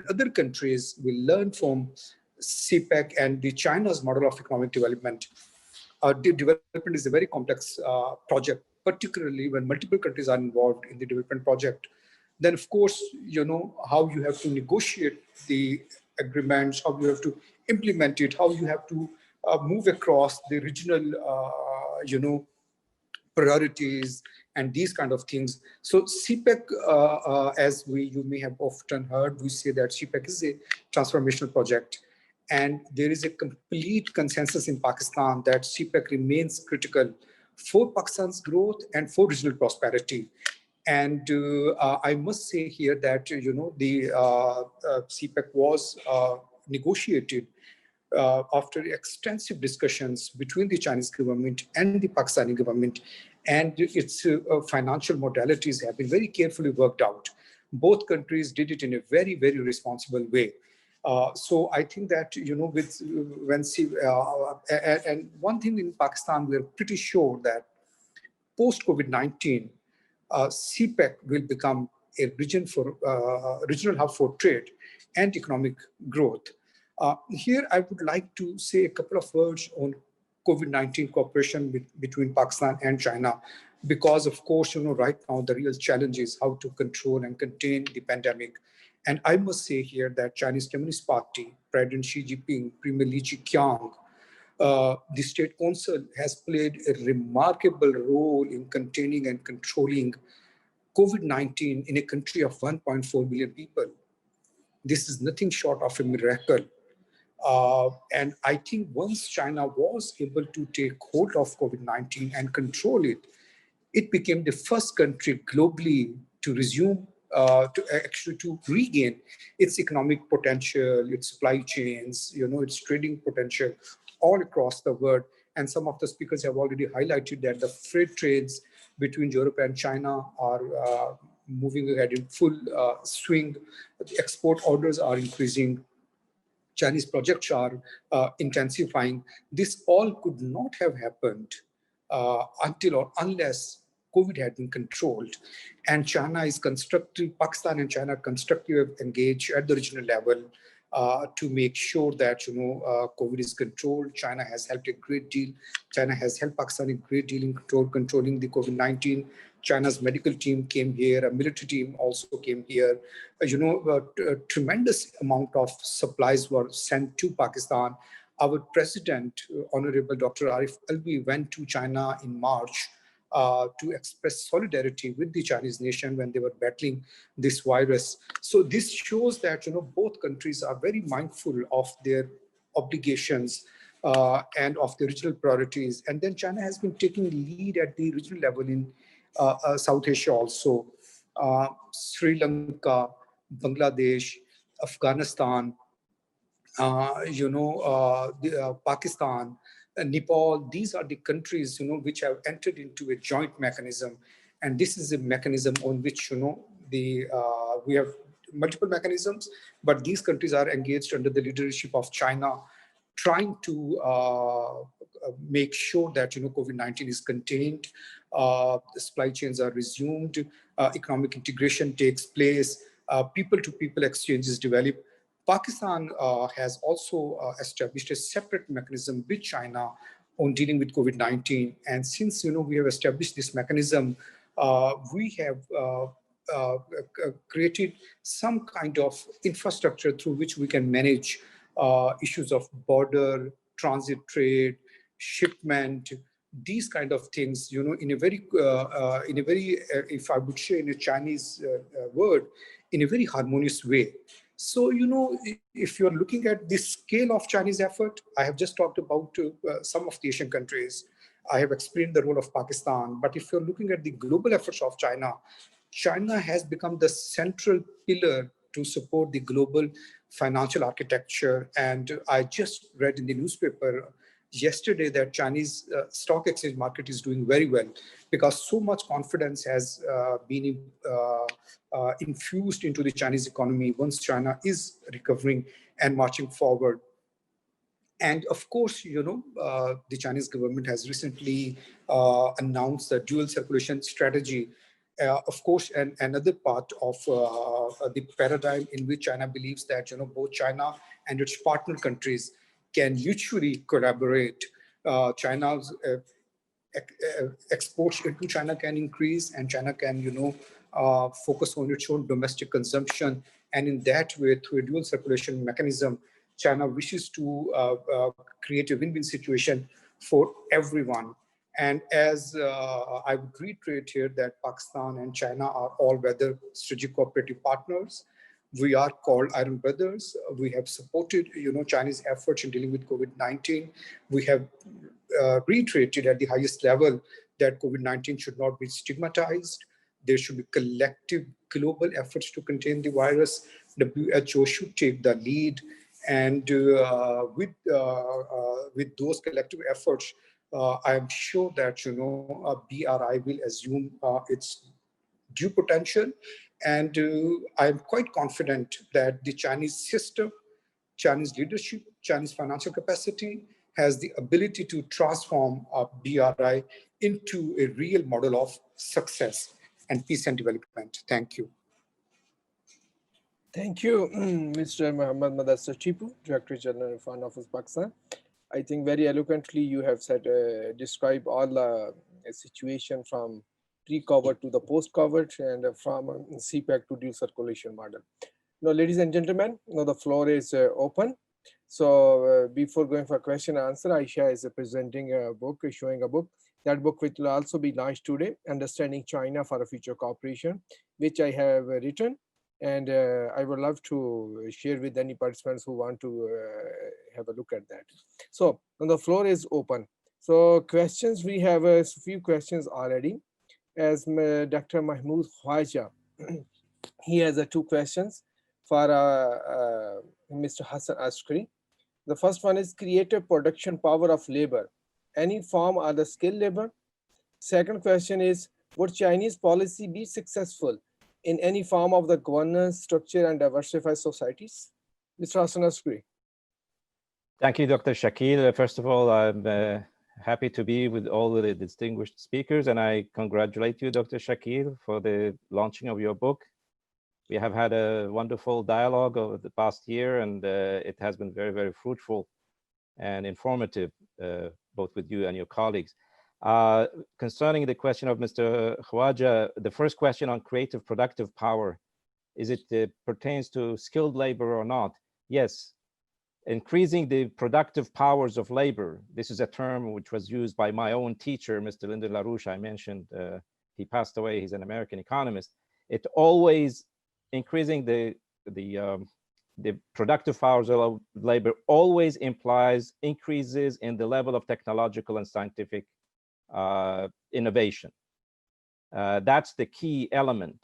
other countries will learn from CPEC and the China's model of economic development. The development is a very complex project, particularly when multiple countries are involved in the development project. Then, of course, how you have to negotiate the agreements, how you have to implement it, how you have to move across the regional, priorities and these kind of things. So CPEC, as you may have often heard, we say that CPEC is a transformational project. And there is a complete consensus in Pakistan that CPEC remains critical for Pakistan's growth and for regional prosperity. And I must say here that, the CPEC was negotiated after extensive discussions between the Chinese government and the Pakistani government, and its financial modalities have been very carefully worked out. Both countries did it in a very, very responsible way. So I think that, and one thing in Pakistan, we're pretty sure that post-COVID-19, CPEC will become a regional hub for trade and economic growth. Here, I would like to say a couple of words on COVID-19 cooperation between Pakistan and China, because of course, right now the real challenge is how to control and contain the pandemic. And I must say here that Chinese Communist Party, President Xi Jinping, Premier Li Keqiang, the State Council has played a remarkable role in containing and controlling COVID-19 in a country of 1.4 billion people. This is nothing short of a miracle. And I think once China was able to take hold of COVID-19 and control it, it became the first country globally to resume, to regain its economic potential, its supply chains, its trading potential all across the world. And some of the speakers have already highlighted that the freight trades between Europe and China are moving ahead in full swing. The export orders are increasing. Chinese projects are intensifying. This all could not have happened until or unless COVID had been controlled. And China is constructive, Pakistan and China constructive engage at the regional level to make sure that COVID is controlled. China has helped a great deal. China has helped Pakistan a great deal in controlling the COVID-19. China's medical team came here, a military team also came here. A tremendous amount of supplies were sent to Pakistan. Our president, Honorable Dr. Arif Alvi, went to China in March to express solidarity with the Chinese nation when they were battling this virus. So this shows that both countries are very mindful of their obligations and of the regional priorities. And then China has been taking lead at the regional level in South Asia also. Sri Lanka, Bangladesh, Afghanistan, Pakistan, Nepal, these are the countries, which have entered into a joint mechanism. And this is a mechanism on which, we have multiple mechanisms, but these countries are engaged under the leadership of China, trying to make sure that, COVID-19 is contained, supply chains are resumed, economic integration takes place, people-to-people exchanges develop. Pakistan has also established a separate mechanism with China on dealing with COVID-19. And since, we have established this mechanism, we have created some kind of infrastructure through which we can manage issues of border, transit trade, shipment, these kind of things, in a very, if I would say in a Chinese word, in a very harmonious way. So, if you're looking at the scale of Chinese effort, I have just talked about some of the Asian countries. I have explained the role of Pakistan. But if you're looking at the global efforts of China, China has become the central pillar to support the global financial architecture. And I just read in the newspaper yesterday that Chinese stock exchange market is doing very well because so much confidence has been infused into the Chinese economy once China is recovering and marching forward. And of course, the Chinese government has recently announced the dual circulation strategy. Of course, and another part of the paradigm in which China believes that both China and its partner countries can mutually collaborate. China's exports into China can increase, and China can, focus on its own domestic consumption. And in that way, through a dual circulation mechanism, China wishes to create a win-win situation for everyone. And as I would reiterate here that Pakistan and China are all-weather strategic cooperative partners. We are called Iron Brothers. We have supported, Chinese efforts in dealing with COVID-19. We have reiterated at the highest level that COVID-19 should not be stigmatized. There should be collective global efforts to contain the virus. WHO should take the lead. And with those collective efforts, I am sure that, BRI will assume its due potential. And I'm quite confident that the Chinese system, Chinese leadership, Chinese financial capacity has the ability to transform BRI into a real model of success and peace and development. Thank you. Thank you, Mr. Muhammad Mudassir Tipu, Director General of Foreign Office, Pakistan. I think very eloquently you have said, describe all the situation from pre-COVID to the post-COVID and from CPEC to dual circulation model. Now, ladies and gentlemen, now the floor is open. So before going for question and answer, Ayesha is presenting a book, showing a book. That book which will also be launched today, Understanding China for a Future Cooperation, which I have written. And I would love to share with any participants who want to have a look at that. So the floor is open. So questions, we have a few questions already. As Dr. Mahmoud Khwaja, he has 2 questions for Mr. Hassan Askri. The first one is creative production power of labor, any form or the skilled labor. Second question is, would Chinese policy be successful in any form of the governance structure and diversified societies? Mr. Hassan Askri. Thank you, Dr. Shakeel. First of all, I'm happy to be with all the distinguished speakers, and I congratulate you, Dr. Shakeel, for the launching of your book. We have had a wonderful dialogue over the past year, and it has been very, very fruitful and informative, both with you and your colleagues. Concerning the question of Mr. Khwaja, the first question on creative productive power, is it pertains to skilled labor or not? Yes. Increasing the productive powers of labor. This is a term which was used by my own teacher, Mr. Lyndon LaRouche. I mentioned he passed away. He's an American economist. It always increasing the productive powers of labor always implies increases in the level of technological and scientific innovation. That's the key element.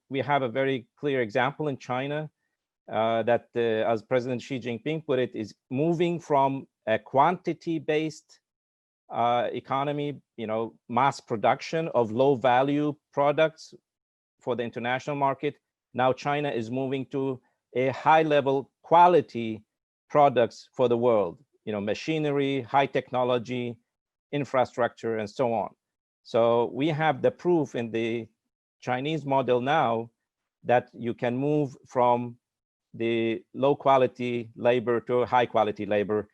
We have a very clear example in China that, as President Xi Jinping put it, is moving from a quantity-based economy, mass production of low-value products for the international market. Now China is moving to a high-level quality products for the world, machinery, high technology, infrastructure, and so on. So we have the proof in the Chinese model now that you can move from the low quality labor to high quality labor.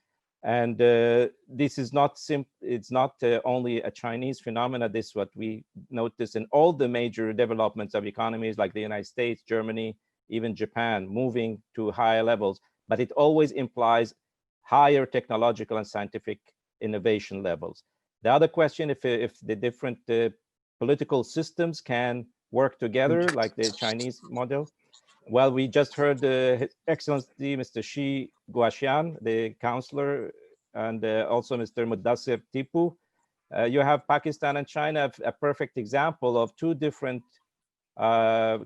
And this is not it's not only a Chinese phenomena. This is what we notice in all the major developments of economies like the United States, Germany, even Japan, moving to higher levels. But it always implies higher technological and scientific innovation levels. The other question, if the different political systems can work together like the Chinese model. Well, we just heard His Excellency Mr. Shi Guoxian, the Counsellor, and also Mr. Mudassir Tipu. You have Pakistan and China, a perfect example of 2 different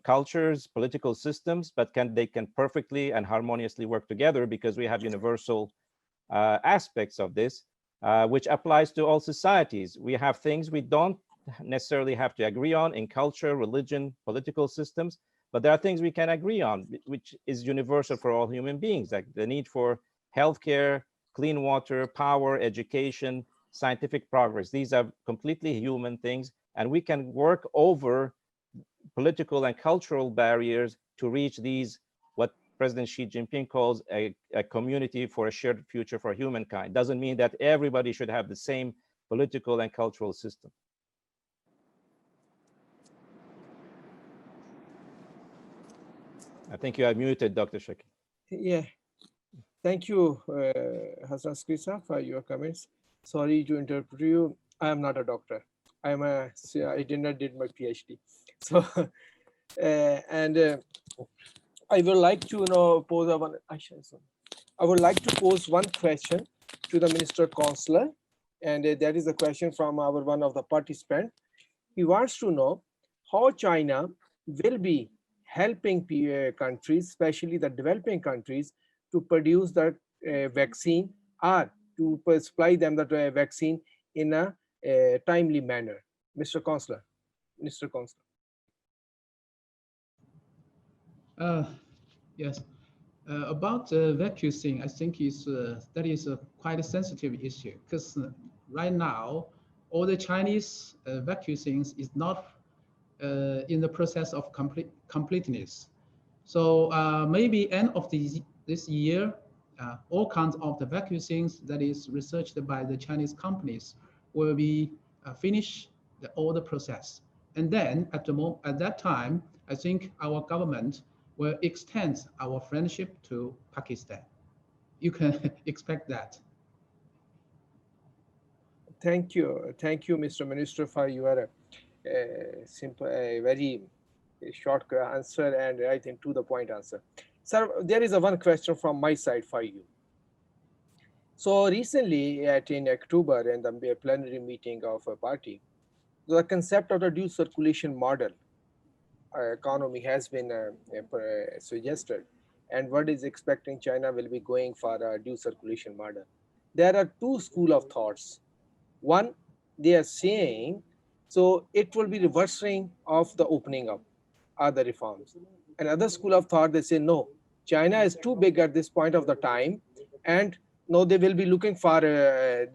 cultures, political systems, but they can perfectly and harmoniously work together because we have universal aspects of this, which applies to all societies. We have things we don't necessarily have to agree on in culture, religion, political systems, but there are things we can agree on, which is universal for all human beings, like the need for healthcare, clean water, power, education, scientific progress. These are completely human things, and we can work over political and cultural barriers to reach these, what President Xi Jinping calls a community for a shared future for humankind. Doesn't mean that everybody should have the same political and cultural system. I think you are muted, Dr. Shakeel. Yeah, thank you, Hassan Askri, for your comments. Sorry to interrupt you. I am not a doctor. I did not did my PhD. So, I would like to pose one. I would like to pose one question to the Minister Counsellor, and that is a question from one of the participants. He wants to know how China will be helping countries, especially the developing countries, to produce that vaccine or to supply them that vaccine in a timely manner. Mr. Counsellor, Mr. Counsellor. Yes. About vaccine, I think that is a quite a sensitive issue because right now all the Chinese vaccines is not in the process of completeness. So maybe end of this year, all kinds of the vaccines that is researched by the Chinese companies will be finished all the process. And then at that time, I think our government will extend our friendship to Pakistan. You can expect that. Thank you, Mr. Minister, for your simple, very a short answer and I think to the point answer. Sir, there is a one question from my side for you. So recently in October in the plenary meeting of a party, the concept of the dual circulation model economy has been suggested, and what is expecting China will be going for a dual circulation model. There are two school of thoughts. One, they are saying, so it will be reversing of the opening up, other reforms. Another school of thought, they say, no, China is too big at this point of the time, and no, they will be looking for, to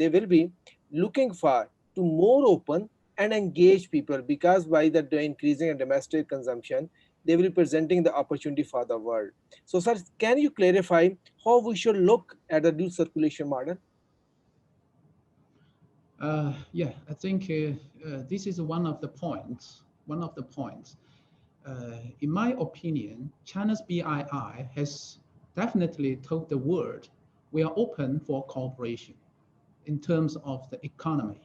more open and engage people, because by the increasing in domestic consumption, they will be presenting the opportunity for the world. So, sir, can you clarify how we should look at the dual circulation model? Yeah, I think this is one of the points. In my opinion, China's BRI has definitely told the world we are open for cooperation in terms of the economy.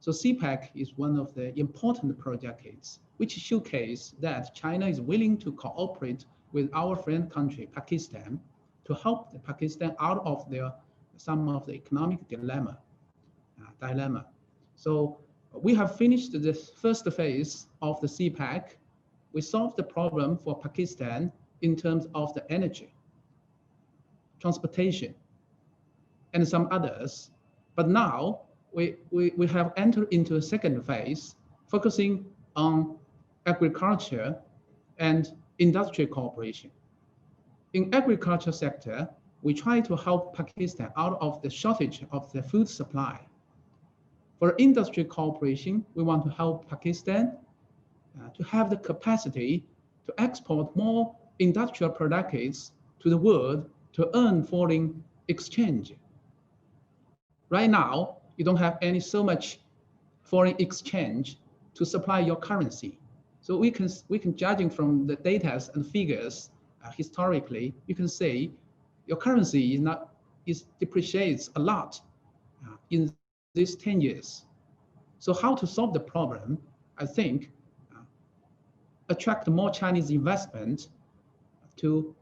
So CPEC is one of the important projects which showcase that China is willing to cooperate with our friend country, Pakistan, to help Pakistan out of some of the economic dilemma. So we have finished the first phase of the CPEC. We solved the problem for Pakistan in terms of the energy, transportation, and some others. But now we have entered into a second phase, focusing on agriculture and industrial cooperation. In agriculture sector, we try to help Pakistan out of the shortage of the food supply. For industry cooperation, we want to help Pakistan to have the capacity to export more industrial products to the world to earn foreign exchange. Right now, you don't have so much foreign exchange to supply your currency. So we can judging from the data and figures historically, you can say your currency depreciates a lot in these 10 years. So how to solve the problem? I think attract more Chinese investment to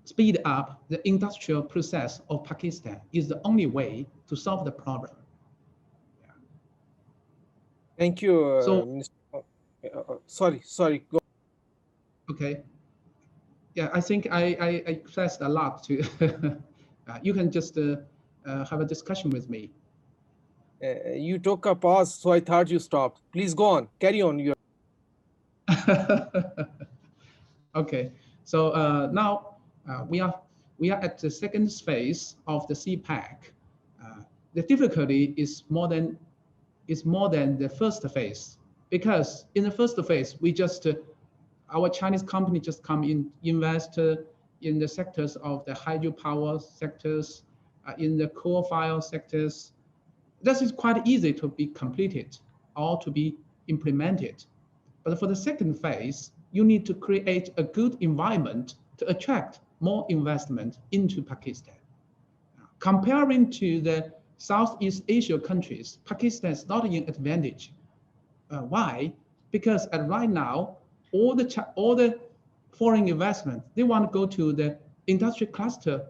speed up the industrial process of Pakistan is the only way to solve the problem. Thank you, sorry. Go. Okay. Yeah, I think I pressed a lot to. You can just have a discussion with me. You took a pause, so I thought you stopped. Please go on. Carry on. Okay. So now we are at the second phase of the CPEC. The difficulty is more than the first phase, because in the first phase we just our Chinese company just come in, invest in the sectors of the hydropower sectors, in the coal-fired sectors. This is quite easy to be completed or to be implemented. But for the second phase, you need to create a good environment to attract more investment into Pakistan. Comparing to the Southeast Asia countries, Pakistan is not in advantage. Why? Because right now, all the foreign investment, they want to go to the industrial cluster,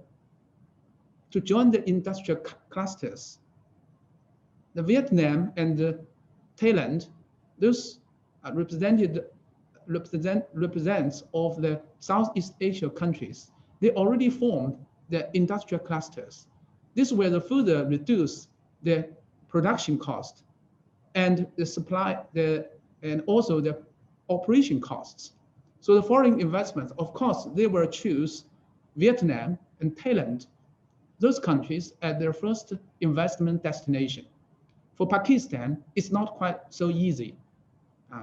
to join the industrial clusters. The Vietnam and the Thailand, those represents of the Southeast Asia countries. They already formed the industrial clusters. This will further reduce the production cost and the supply, and also the operation costs. So the foreign investments, of course, they will choose Vietnam and Thailand, those countries as their first investment destination. For Pakistan, it's not quite so easy.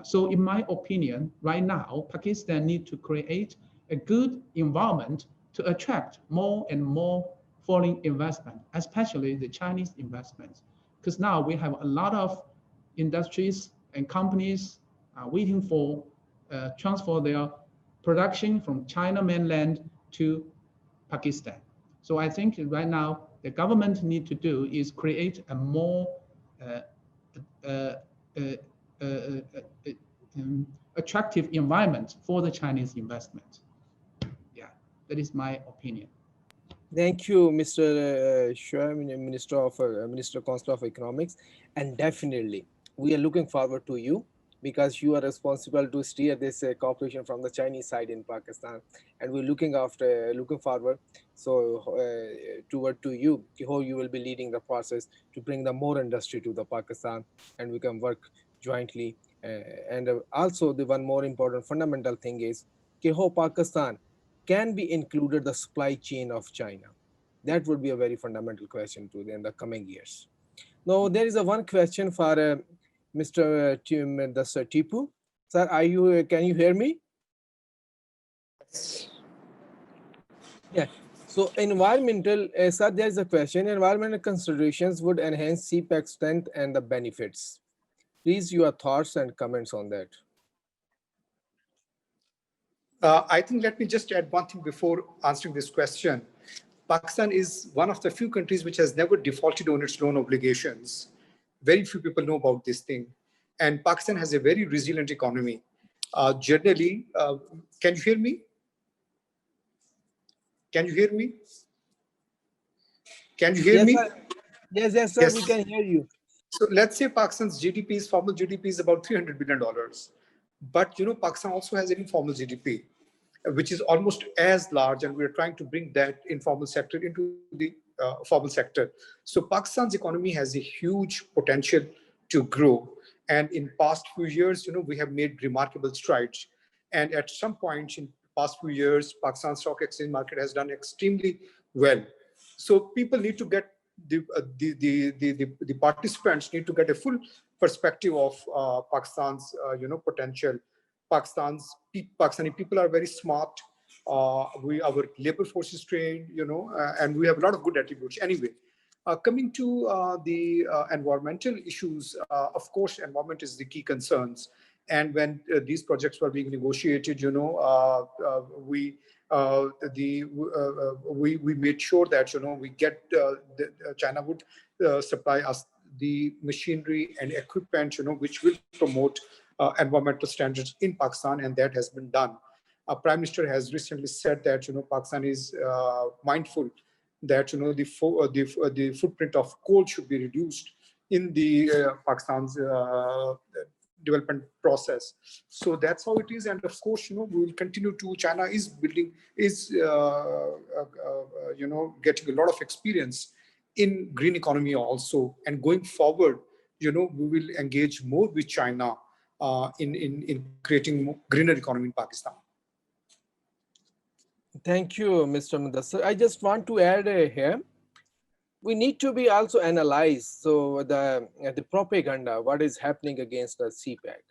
So in my opinion, right now, Pakistan needs to create a good environment to attract more and more foreign investment, especially the Chinese investments. Because now we have a lot of industries and companies waiting for transfer their production from China mainland to Pakistan. So I think right now the government need to do is create a more attractive environment for the Chinese investment. Yeah, that is my opinion. Thank you, Mr. Shua, Minister Council of Economics, and definitely we are looking forward to you because you are responsible to steer this cooperation from the Chinese side in Pakistan, and we're looking forward toward to you how you will be leading the process to bring the more industry to the Pakistan, and we can work jointly. And also the one more important fundamental thing is how Pakistan can be included the supply chain of China? That would be a very fundamental question to in the coming years. Now, there is a one question for Mr. Tipu. Sir, are you? Can you hear me? Yeah. So, environmental, sir, there is a question. Environmental considerations would enhance CPEC strength and the benefits. Please, your thoughts and comments on that. I think let me just add one thing before answering this question. Pakistan is one of the few countries which has never defaulted on its loan obligations. Very few people know about this thing. And Pakistan has a very resilient economy. Generally, can you hear me? Can you hear me? Can you hear me? Sir. Yes, sir, we can hear you. So let's say Pakistan's GDP, formal GDP is about $300 billion. But Pakistan also has an informal GDP, which is almost as large, and we're trying to bring that informal sector into the formal sector. So Pakistan's economy has a huge potential to grow. And in past few years, we have made remarkable strides. And at some point in past few years, Pakistan's stock exchange market has done extremely well. So people need to get the participants need to get a full perspective of Pakistan's potential. Pakistani people are very smart. Our labor force is trained, and we have a lot of good attributes. Anyway, coming to the environmental issues, of course, environment is the key concerns. And when these projects were being negotiated, we made sure that we get China would supply us the machinery and equipment which will promote environmental standards in Pakistan, and that has been done. Our Prime Minister has recently said that Pakistan is mindful that the footprint of coal should be reduced in the Pakistan's development process. So that's how it is, and of course we will continue to. China is getting a lot of experience in green economy also, and going forward we will engage more with China in creating greener economy in Pakistan. Thank you, Mr. Mudassir. I just want to add here, we need to be also analyzed. So the propaganda, what is happening against the CPEC,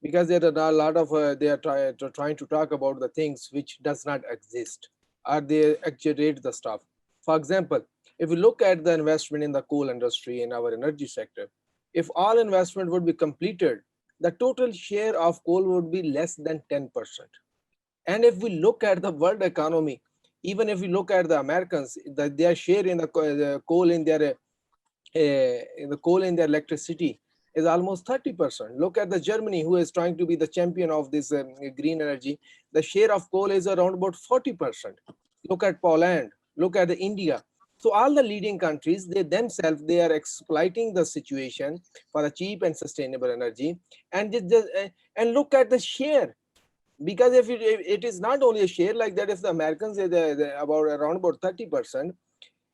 because there are a lot of they are trying to talk about the things which does not exist, or they exaggerate the stuff. For example, if we look at the investment in the coal industry in our energy sector, if all investment would be completed, the total share of coal would be less than 10%. And if we look at the world economy, even if we look at the Americans, their share in the coal in their electricity is almost 30%. Look at the Germany, who is trying to be the champion of this green energy. The share of coal is around about 40%. Look at Poland. Look at India. So all the leading countries, they themselves, they are exploiting the situation for a cheap and sustainable energy. And look at the share. Because if it is not only a share like that, if the Americans are around about 30%,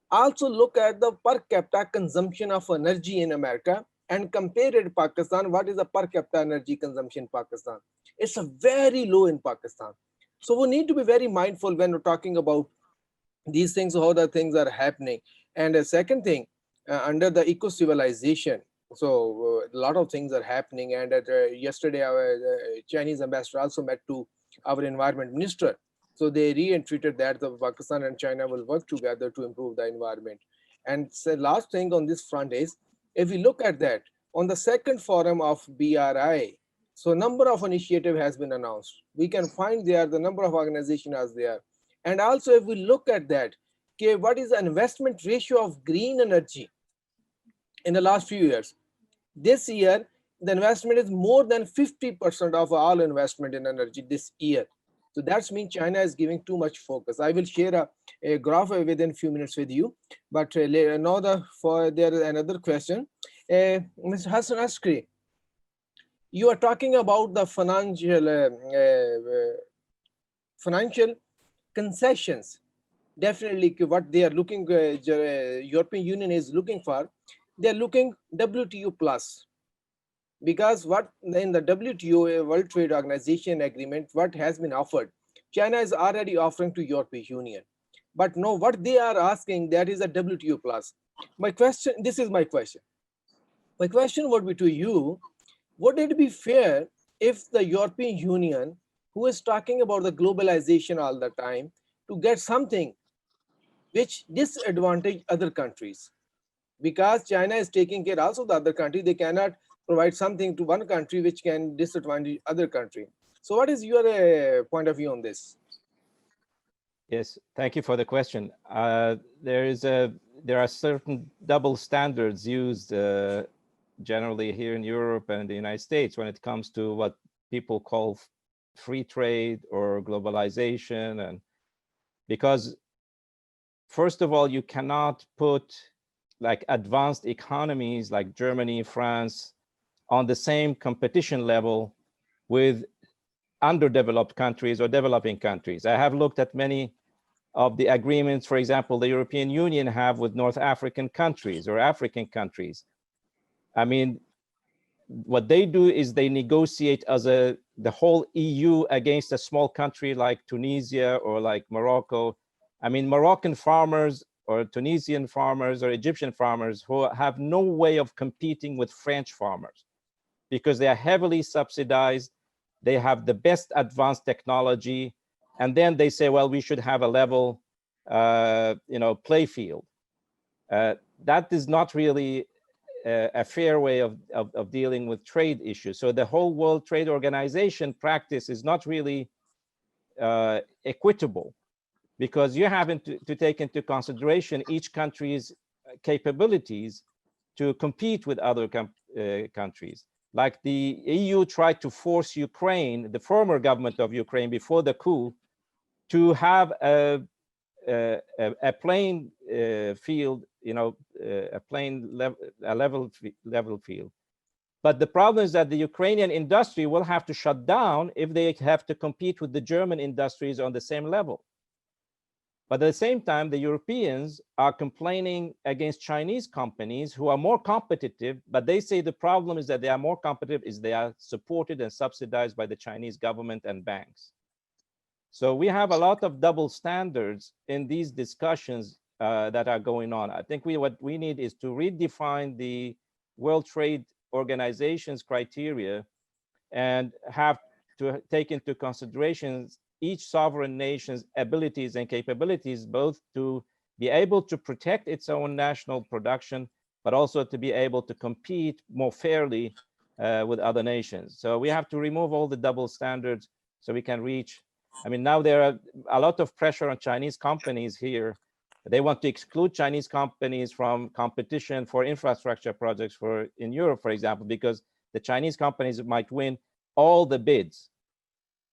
also look at the per capita consumption of energy in America and compare it to Pakistan. What is the per capita energy consumption in Pakistan? It's a very low in Pakistan. So we need to be very mindful when we're talking about these things, how the things are happening. And a second thing, under the eco-civilization, so a lot of things are happening. And yesterday, our Chinese ambassador also met to our environment minister. So they reiterated that the Pakistan and China will work together to improve the environment. And so last thing on this front is, if we look at that, on the second forum of BRI, so number of initiative has been announced. We can find there the number of organizations as there. And also if we look at that, okay, what is the investment ratio of green energy in the last few years? This year, the investment is more than 50% of all investment in energy this year. So that means China is giving too much focus. I will share a graph within few minutes with you. But now there is another question. Mr. Hassan Askri, you are talking about the financial concessions. Definitely what they are looking, European Union is looking for, they are looking WTO plus. Because what in the WTO, World Trade Organization agreement, what has been offered, China is already offering to European Union. But no, what they are asking, that is a WTO plus. My question, this is my question. My question would be to you, would it be fair if the European Union, who is talking about the globalization all the time, to get something which disadvantage other countries? Because China is taking care also the other country, they cannot provide something to one country which can disadvantage other country. So what is your point of view on this? Yes, thank you for the question. There are certain double standards used generally here in Europe and the United States when it comes to what people call free trade or globalization. And because first of all, you cannot put like advanced economies like Germany, France on the same competition level with underdeveloped countries or developing countries. I have looked at many of the agreements, for example, the European Union have with North African countries or African countries. I mean, what they do is they negotiate as the whole EU against a small country like Tunisia or like Morocco. I mean, Moroccan farmers or Tunisian farmers or Egyptian farmers who have no way of competing with French farmers because they are heavily subsidized. They have the best advanced technology. And then they say, well, we should have a level, play field. That is not really a fair way of dealing with trade issues. So the whole World Trade Organization practice is not really equitable, because you have to take into consideration each country's capabilities to compete with other countries. Like the EU tried to force Ukraine, the former government of Ukraine before the coup, to have a playing field, a level field. But the problem is that the Ukrainian industry will have to shut down if they have to compete with the German industries on the same level. But at the same time, the Europeans are complaining against Chinese companies who are more competitive, but they say the problem is that they are more competitive is they are supported and subsidized by the Chinese government and banks. So we have a lot of double standards in these discussions that are going on. I think what we need is to redefine the World Trade Organization's criteria and have to take into consideration each sovereign nation's abilities and capabilities, both to be able to protect its own national production, but also to be able to compete more fairly with other nations. So we have to remove all the double standards so we can reach. I mean, now there are a lot of pressure on Chinese companies here. They want to exclude Chinese companies from competition for infrastructure projects in Europe, for example, because the Chinese companies might win all the bids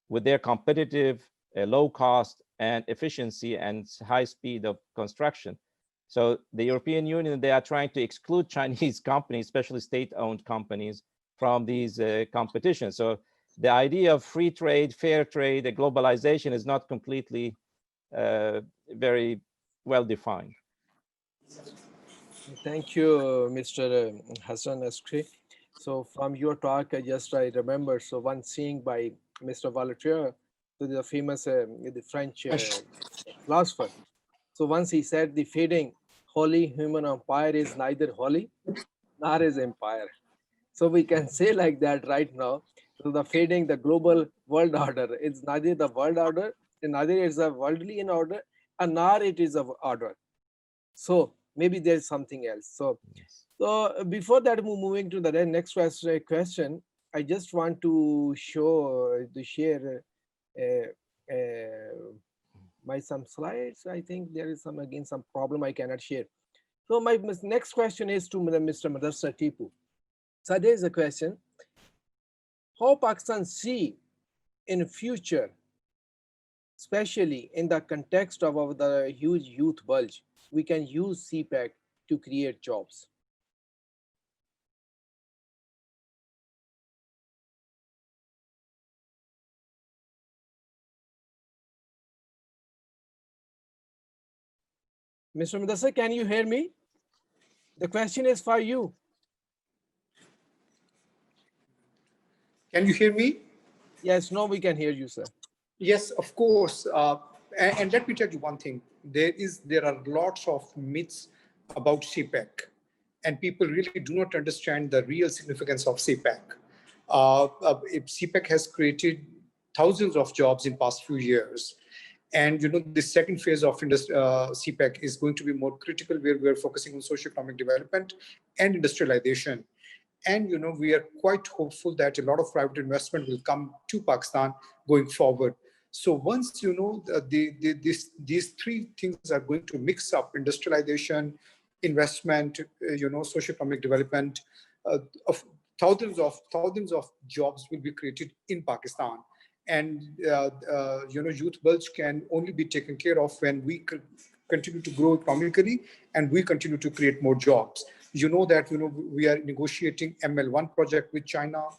with their competitive, low cost and efficiency and high speed of construction. So the European Union, they are trying to exclude Chinese companies, especially state-owned companies, from these competitions. So the idea of free trade, fair trade, the globalization is not completely very well defined. Thank you, Mr. Hassan Askri. So from your talk, I remember one saying by Mr. Voltaire, the famous the French philosopher. So once he said, the fading holy human empire is neither holy nor is empire. So we can say like that right now. So the fading, the global world order, it's neither the world order, and neither is a worldly in order, and nor it is of order. So maybe there's something else. So, Yes. so before that, moving to the next question, I just want to share my some slides. I think there is some problem I cannot share. So my next question is to Mr. Mudassir Tipu. So there is a question. how Pakistan see in future, especially in the context of the huge youth bulge, we can use CPEC to create jobs. Mr. Mudassir, can you hear me? The question is for you. Can you hear me? Yes, no, we can hear you, sir. Yes, of course. And let me tell you one thing. There are lots of myths about CPEC, and people really do not understand the real significance of CPEC. CPEC has created thousands of jobs in past few years. And the second phase of CPEC is going to be more critical, where we are focusing on socio-economic development and industrialization. And we are quite hopeful that a lot of private investment will come to Pakistan going forward. So once these three things are going to mix up: industrialization, investment, socio-economic development, of thousands of jobs will be created in Pakistan. And youth bulge can only be taken care of when we continue to grow economically and we continue to create more jobs. That we are negotiating ML1 project with China.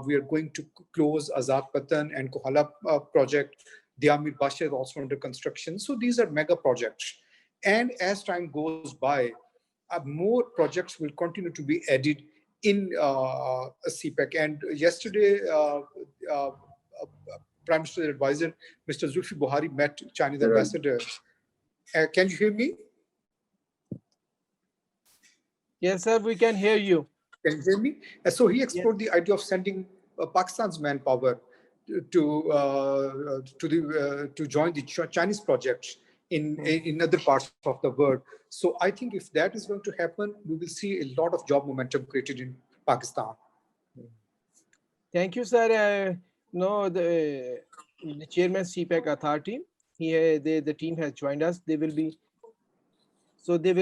We are going to close Azad Patan and Kohala project. Diamir Basha is also under construction. So these are mega projects. And as time goes by, more projects will continue to be added in CPEC. And yesterday, Prime Minister's advisor, Mr. Zulfi Buhari, met Chinese ambassador. Can you hear me? Yes, sir, we can hear you. Can you hear me? So he explored the idea of sending Pakistan's manpower to join the Chinese projects in other parts of the world. So I think if that is going to happen, we will see a lot of job momentum created in Pakistan. Thank you, sir. No, the chairman CPEC authority, the team has joined us. They will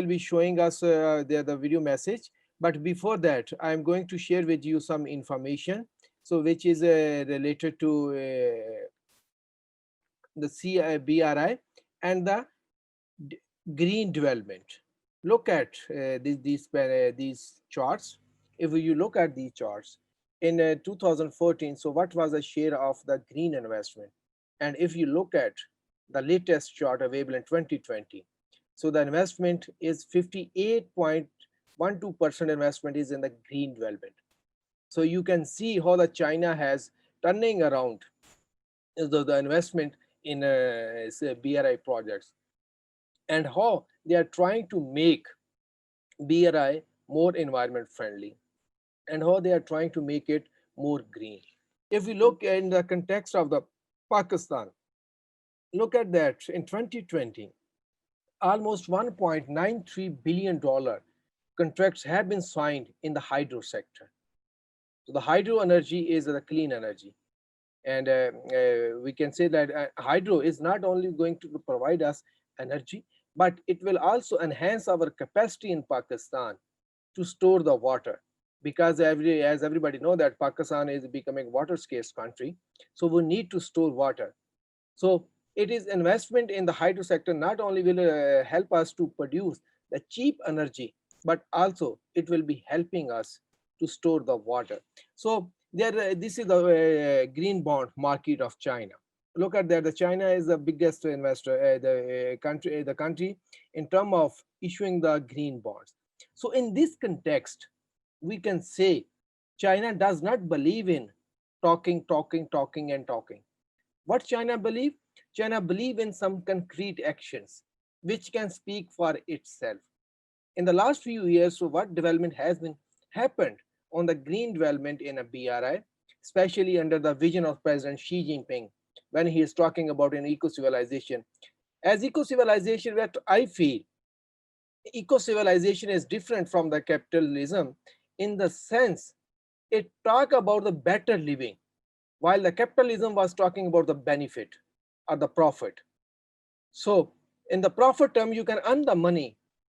be showing us the video message. But before that, I'm going to share with you some information, so which is related to the BRI and the green development. Look at these charts. If you look at these charts in 2014, so what was the share of the green investment? And if you look at the latest chart available in 2020, so the investment is 58.12% investment is in the green development. So you can see how the China has turning around the investment in BRI projects, and how they are trying to make BRI more environment friendly, and how they are trying to make it more green. If we look in the context of the Pakistan, look at that. In 2020, almost $1.93 billion contracts have been signed in the hydro sector. So the hydro energy is the clean energy. And we can say that hydro is not only going to provide us energy, but it will also enhance our capacity in Pakistan to store the water. Because as everybody knows that Pakistan is becoming water scarce country, so we need to store water. So it is investment in the hydro sector not only will help us to produce the cheap energy, but also it will be helping us to store the water. So this is the green bond market of China. Look at that. The China is the biggest investor, the country in terms of issuing the green bonds. So in this context, we can say China does not believe in talking. What China believe? China believe in some concrete actions which can speak for itself. In the last few years, so what development has been happened on the green development in a BRI, especially under the vision of President Xi Jinping, when he is talking about an eco-civilization. As eco-civilization, what I feel, eco-civilization is different from the capitalism in the sense it talk about the better living, while the capitalism was talking about the benefit or the profit. So in the profit term, you can earn the money.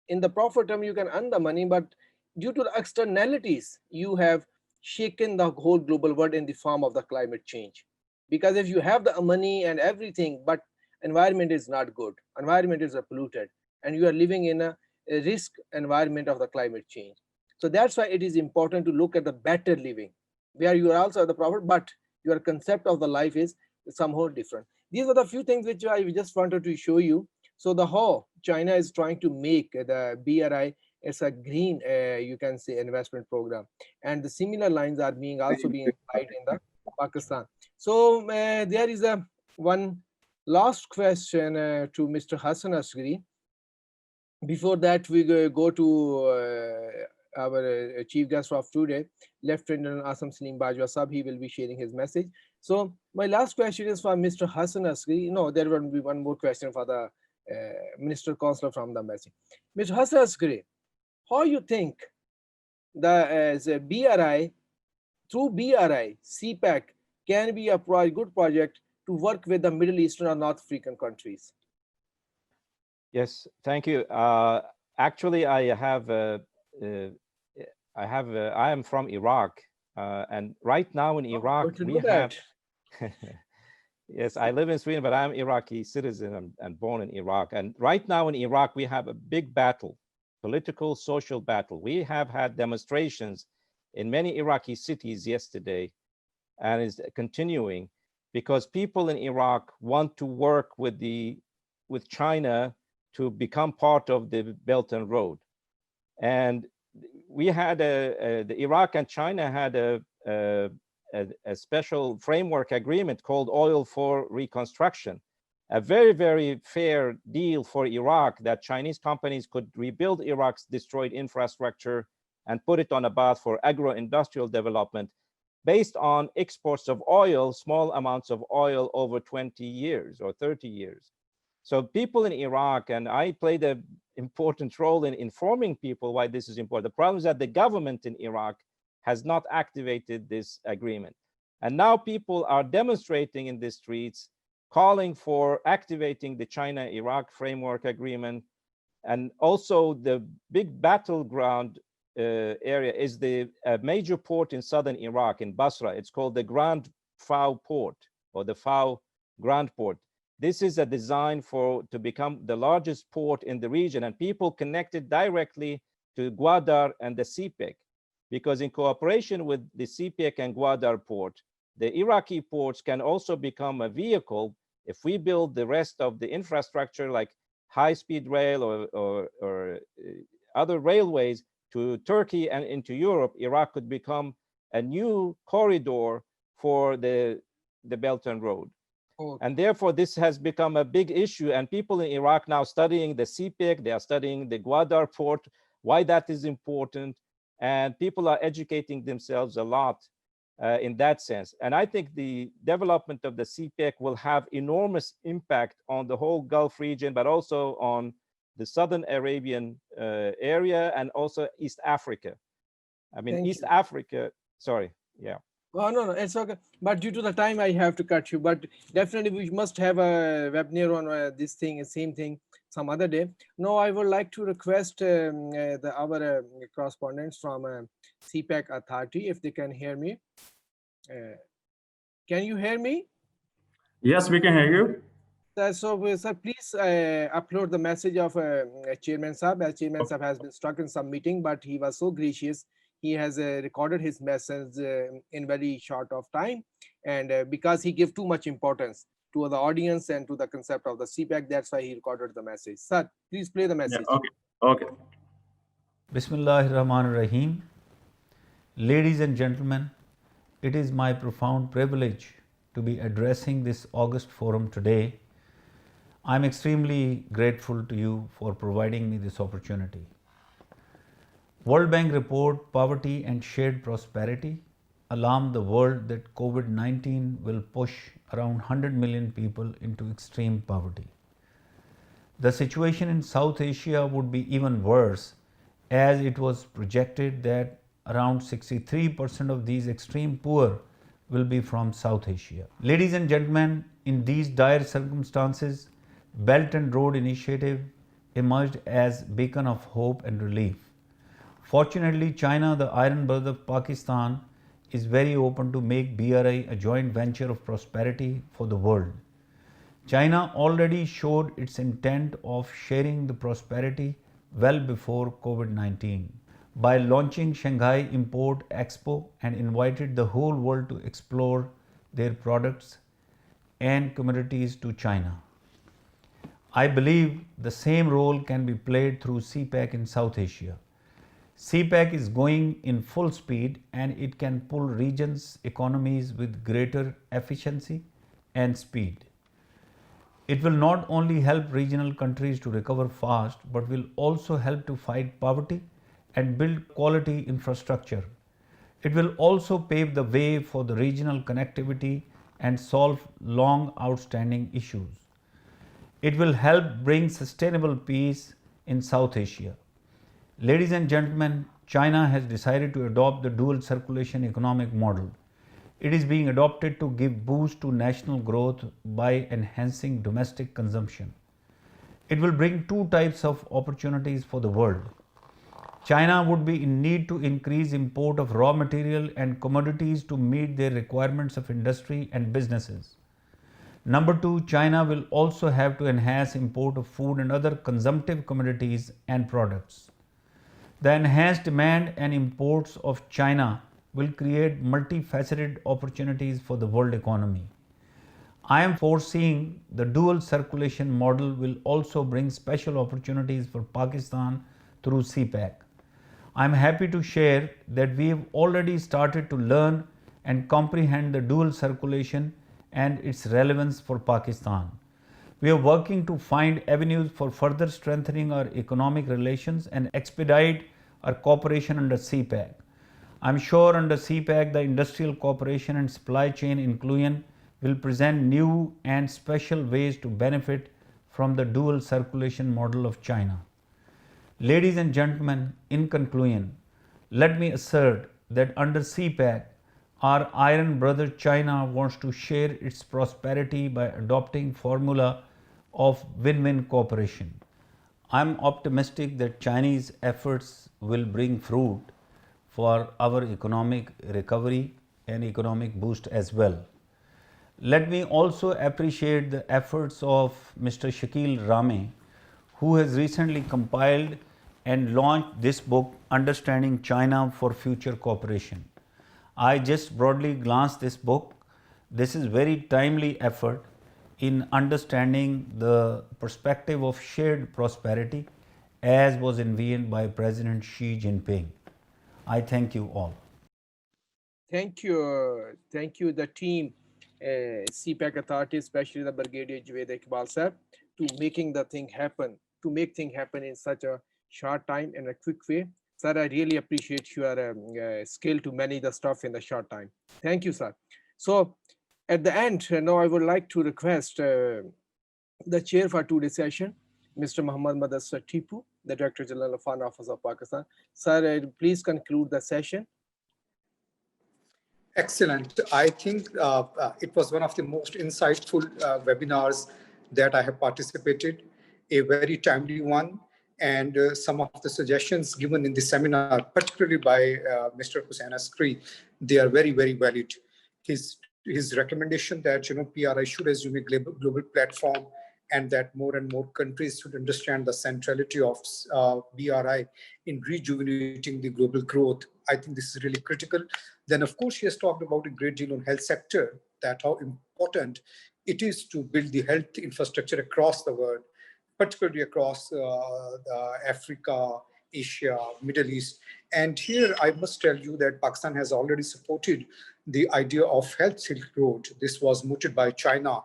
But due to the externalities, you have shaken the whole global world in the form of the climate change. Because if you have the money and everything, but environment is not good, environment is polluted, and you are living in a risk environment of the climate change. So that's why it is important to look at the better living, where you are also the prophet, but your concept of the life is somehow different. These are the few things which I just wanted to show you. So the how China is trying to make the BRI, it's a green, you can say, investment program, and the similar lines are being also being applied in the Pakistan. So there is a one last question to Mr. Hassan Askri. Before that, we go to our chief guest of today, Lieutenant Asim Bajwa Sahab. He will be sharing his message. So my last question is for Mr. Hassan Askri. No, there will be one more question for the Minister Counsellor from the embassy. Mr. Hassan Askri, how you think the BRI, through BRI, CPEC can be a good project to work with the Middle Eastern or North African countries? Yes, thank you. Actually, I am from Iraq, and right now in Iraq we have. Yes, I live in Sweden, but I'm Iraqi citizen and born in Iraq. And right now in Iraq we have a big battle, political, social battle. We have had demonstrations in many Iraqi cities yesterday, and is continuing because people in Iraq want to work with China to become part of the Belt and Road. And we had the Iraq and China had a special framework agreement called Oil for Reconstruction, a very, very fair deal for Iraq that Chinese companies could rebuild Iraq's destroyed infrastructure and put it on a path for agro-industrial development based on exports of oil, small amounts of oil over 20 years or 30 years. So people in Iraq, and I played an important role in informing people why this is important. The problem is that the government in Iraq has not activated this agreement. And now people are demonstrating in the streets, calling for activating the China-Iraq framework agreement. And also the big battleground area is the major port in southern Iraq, in Basra. It's called the Grand Fao Port, or the Fao Grand Port. This is a design to become the largest port in the region, and people connected directly to Gwadar and the CPEC, because in cooperation with the CPEC and Gwadar port, the Iraqi ports can also become a vehicle if we build the rest of the infrastructure like high-speed rail or other railways to Turkey and into Europe. Iraq could become a new corridor for the Belt and Road. And therefore, this has become a big issue, and people in Iraq now studying the CPEC, they are studying the Gwadar port, why that is important, and people are educating themselves a lot in that sense. And I think the development of the CPEC will have enormous impact on the whole Gulf region, but also on the Southern Arabian area and also East Africa. I mean, Thank East you. Africa, sorry, yeah. Oh, no, it's okay. But due to the time, I have to cut you. But definitely, we must have a webinar on this thing, same thing, some other day. Now, I would like to request our correspondents from CPEC Authority, if they can hear me. Can you hear me? Yes, we can hear you. So, sir, please upload the message of Chairman Saab. As Chairman Saab has been stuck in some meeting, but he was so gracious. He has recorded his message in very short of time, and because he gave too much importance to the audience and to the concept of the CPEC, that's why he recorded the message. Sir, please play the message. Yeah, okay. Bismillahirrahmanirrahim. Ladies and gentlemen, it is my profound privilege to be addressing this August forum today. I'm extremely grateful to you for providing me this opportunity. World Bank report Poverty and Shared Prosperity alarmed the world that COVID-19 will push around 100 million people into extreme poverty. The situation in South Asia would be even worse, as it was projected that around 63% of these extreme poor will be from South Asia. Ladies and gentlemen, in these dire circumstances, Belt and Road Initiative emerged as beacon of hope and relief. Fortunately, China, the Iron Brother of Pakistan, is very open to make BRI a joint venture of prosperity for the world. China already showed its intent of sharing the prosperity well before COVID-19 by launching Shanghai Import Expo and invited the whole world to explore their products and commodities to China. I believe the same role can be played through CPEC in South Asia. CPEC is going in full speed and it can pull regions' economies with greater efficiency and speed. It will not only help regional countries to recover fast, but will also help to fight poverty and build quality infrastructure. It will also pave the way for the regional connectivity and solve long outstanding issues. It will help bring sustainable peace in South Asia. Ladies and gentlemen, China has decided to adopt the dual circulation economic model. It is being adopted to give boost to national growth by enhancing domestic consumption. It will bring two types of opportunities for the world. China would be in need to increase import of raw material and commodities to meet their requirements of industry and businesses. Number two, China will also have to enhance import of food and other consumptive commodities and products. The enhanced demand and imports of China will create multifaceted opportunities for the world economy. I am foreseeing the dual circulation model will also bring special opportunities for Pakistan through CPEC. I am happy to share that we have already started to learn and comprehend the dual circulation and its relevance for Pakistan. We are working to find avenues for further strengthening our economic relations and expedite our cooperation under CPEC. I am sure under CPEC, the industrial cooperation and supply chain inclusion will present new and special ways to benefit from the dual circulation model of China. Ladies and gentlemen, in conclusion, let me assert that under CPEC, our iron brother China wants to share its prosperity by adopting formula of win-win cooperation. I am optimistic that Chinese efforts will bring fruit for our economic recovery and economic boost as well. Let me also appreciate the efforts of Mr. Shakeel Ramay, who has recently compiled and launched this book, Understanding China for Future Cooperation. I just broadly glanced this book. This is very timely effort in understanding the perspective of shared prosperity as was envisioned by President Xi Jinping. I thank you all. Thank you, the team, CPEC authorities, especially the Brigadier Javed Iqbal sir, to making the thing happen, to make things happen in such a short time and a quick way. Sir, I really appreciate your skill to manage the stuff in the short time. Thank you, sir. So at the end, now I would like to request the chair for today's session, Mr. Mudassir Tipu, the Director General of Foreign Office of Pakistan. Sir, please conclude the session. Excellent. I think it was one of the most insightful webinars that I have participated, a very timely one. And some of the suggestions given in the seminar, particularly by Mr. Hassan Askri, they are very, very valid. His recommendation that BRI should assume a global platform and that more and more countries should understand the centrality of BRI in rejuvenating the global growth. I think this is really critical. Then, of course, he has talked about a great deal on health sector, that how important it is to build the health infrastructure across the world, particularly across Africa, Asia, Middle East. And here I must tell you that Pakistan has already supported the idea of Health Silk Road. This was mooted by China.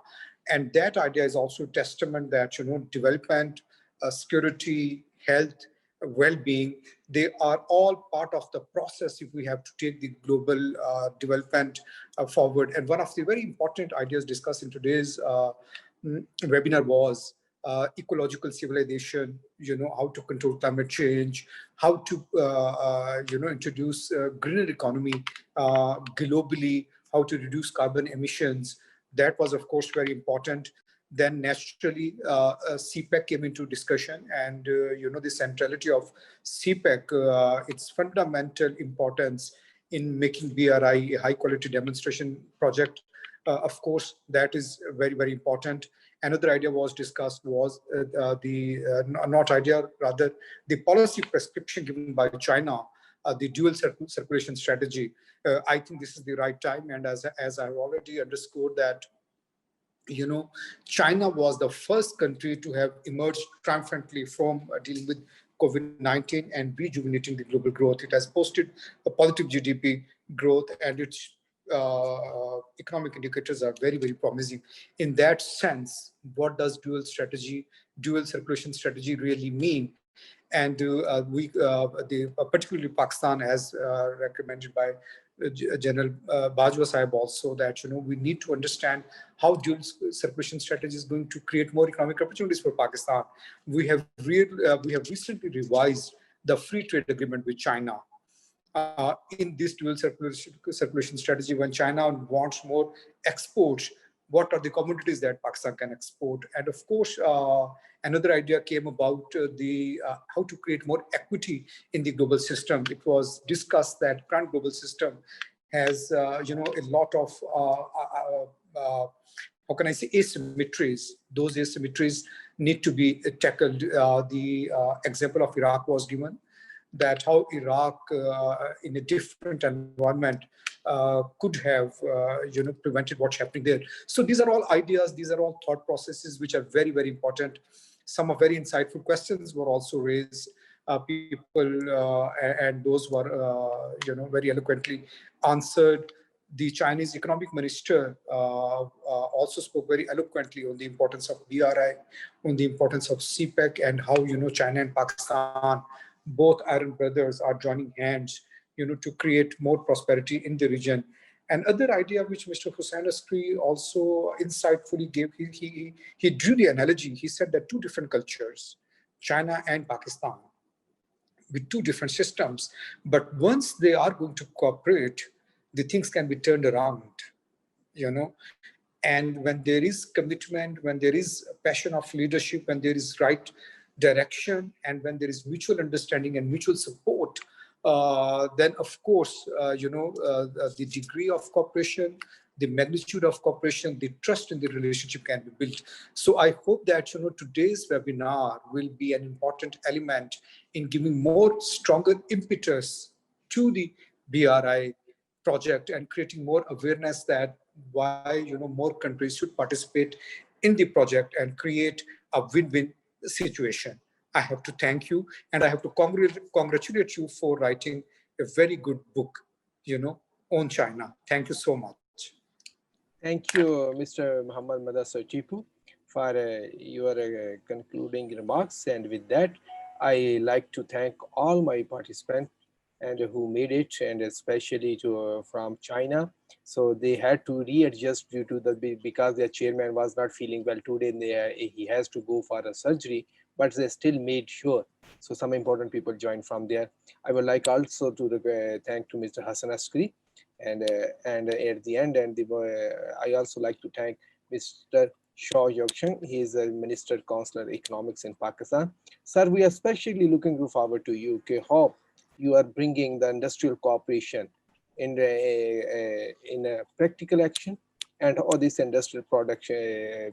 And that idea is also a testament that, development, security, health, well-being, they are all part of the process if we have to take the global development forward. And one of the very important ideas discussed in today's webinar was ecological civilization, how to control climate change, how to, introduce greener economy globally, how to reduce carbon emissions. That was, of course, very important. Then naturally, CPEC came into discussion, and the centrality of CPEC, its fundamental importance in making BRI a high quality demonstration project. Of course, that is very, very important. Another idea was discussed was not idea, rather the policy prescription given by China, the dual circulation strategy. I think this is the right time. And as I've already underscored that, you know, China was the first country to have emerged triumphantly from dealing with COVID-19 and rejuvenating the global growth. It has posted a positive GDP growth, and its economic indicators are very, very promising. In that sense, what does dual circulation strategy really mean? And particularly Pakistan, as recommended by General Bajwa Sahib also, that, you know, we need to understand how dual circulation strategy is going to create more economic opportunities for Pakistan. We have recently revised the free trade agreement with China. In this dual circulation strategy, when China wants more exports, what are the commodities that Pakistan can export? And of course, another idea came about how to create more equity in the global system. It was discussed that current global system has, you know, a lot of, how can I say, asymmetries. Those asymmetries need to be tackled. The example of Iraq was given, that how Iraq, in a different environment, could have, you know, prevented what's happening there. So these are all ideas, these are all thought processes which are very, very important. Some of very insightful questions were also raised. People and those were, you know, very eloquently answered. The Chinese economic minister also spoke very eloquently on the importance of BRI, on the importance of CPEC, and how, you know, China and Pakistan, both iron brothers, are joining hands, you know, to create more prosperity in the region. Another idea which Mr. Hassan Askri also insightfully gave, he drew the analogy. He said that two different cultures, China and Pakistan, with two different systems, but once they are going to cooperate, the things can be turned around, you know. And when there is commitment, when there is passion of leadership, when there is right direction, and when there is mutual understanding and mutual support, then of course, you know, the degree of cooperation, the magnitude of cooperation, the trust in the relationship can be built. So I hope that, you know, today's webinar will be an important element in giving more stronger impetus to the BRI project and creating more awareness that why, you know, more countries should participate in the project and create a win-win situation. I have to thank you, and I have to congratulate you for writing a very good book, you know, on China. Thank you so much. Thank you, Mr. Muhammad Mudassir Tipu, for your concluding remarks. And with that, I like to thank all my participants and who made it, and especially to from China. So they had to readjust due to because their chairman was not feeling well today. He has to go for a surgery, but they still made sure. So some important people joined from there. I would like also to thank to Mr. Hassan Askri, and at the end, I also like to thank Mr. Guoxian. He is a Minister Counsellor Economics in Pakistan. Sir, we are especially looking forward to you. Hope you are bringing the industrial cooperation in a practical action, and all this industrial production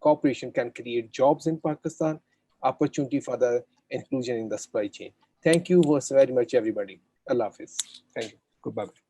cooperation can create jobs in Pakistan, opportunity for the inclusion in the supply chain. Thank you very much, everybody. Allah Hafiz. Thank you. Goodbye.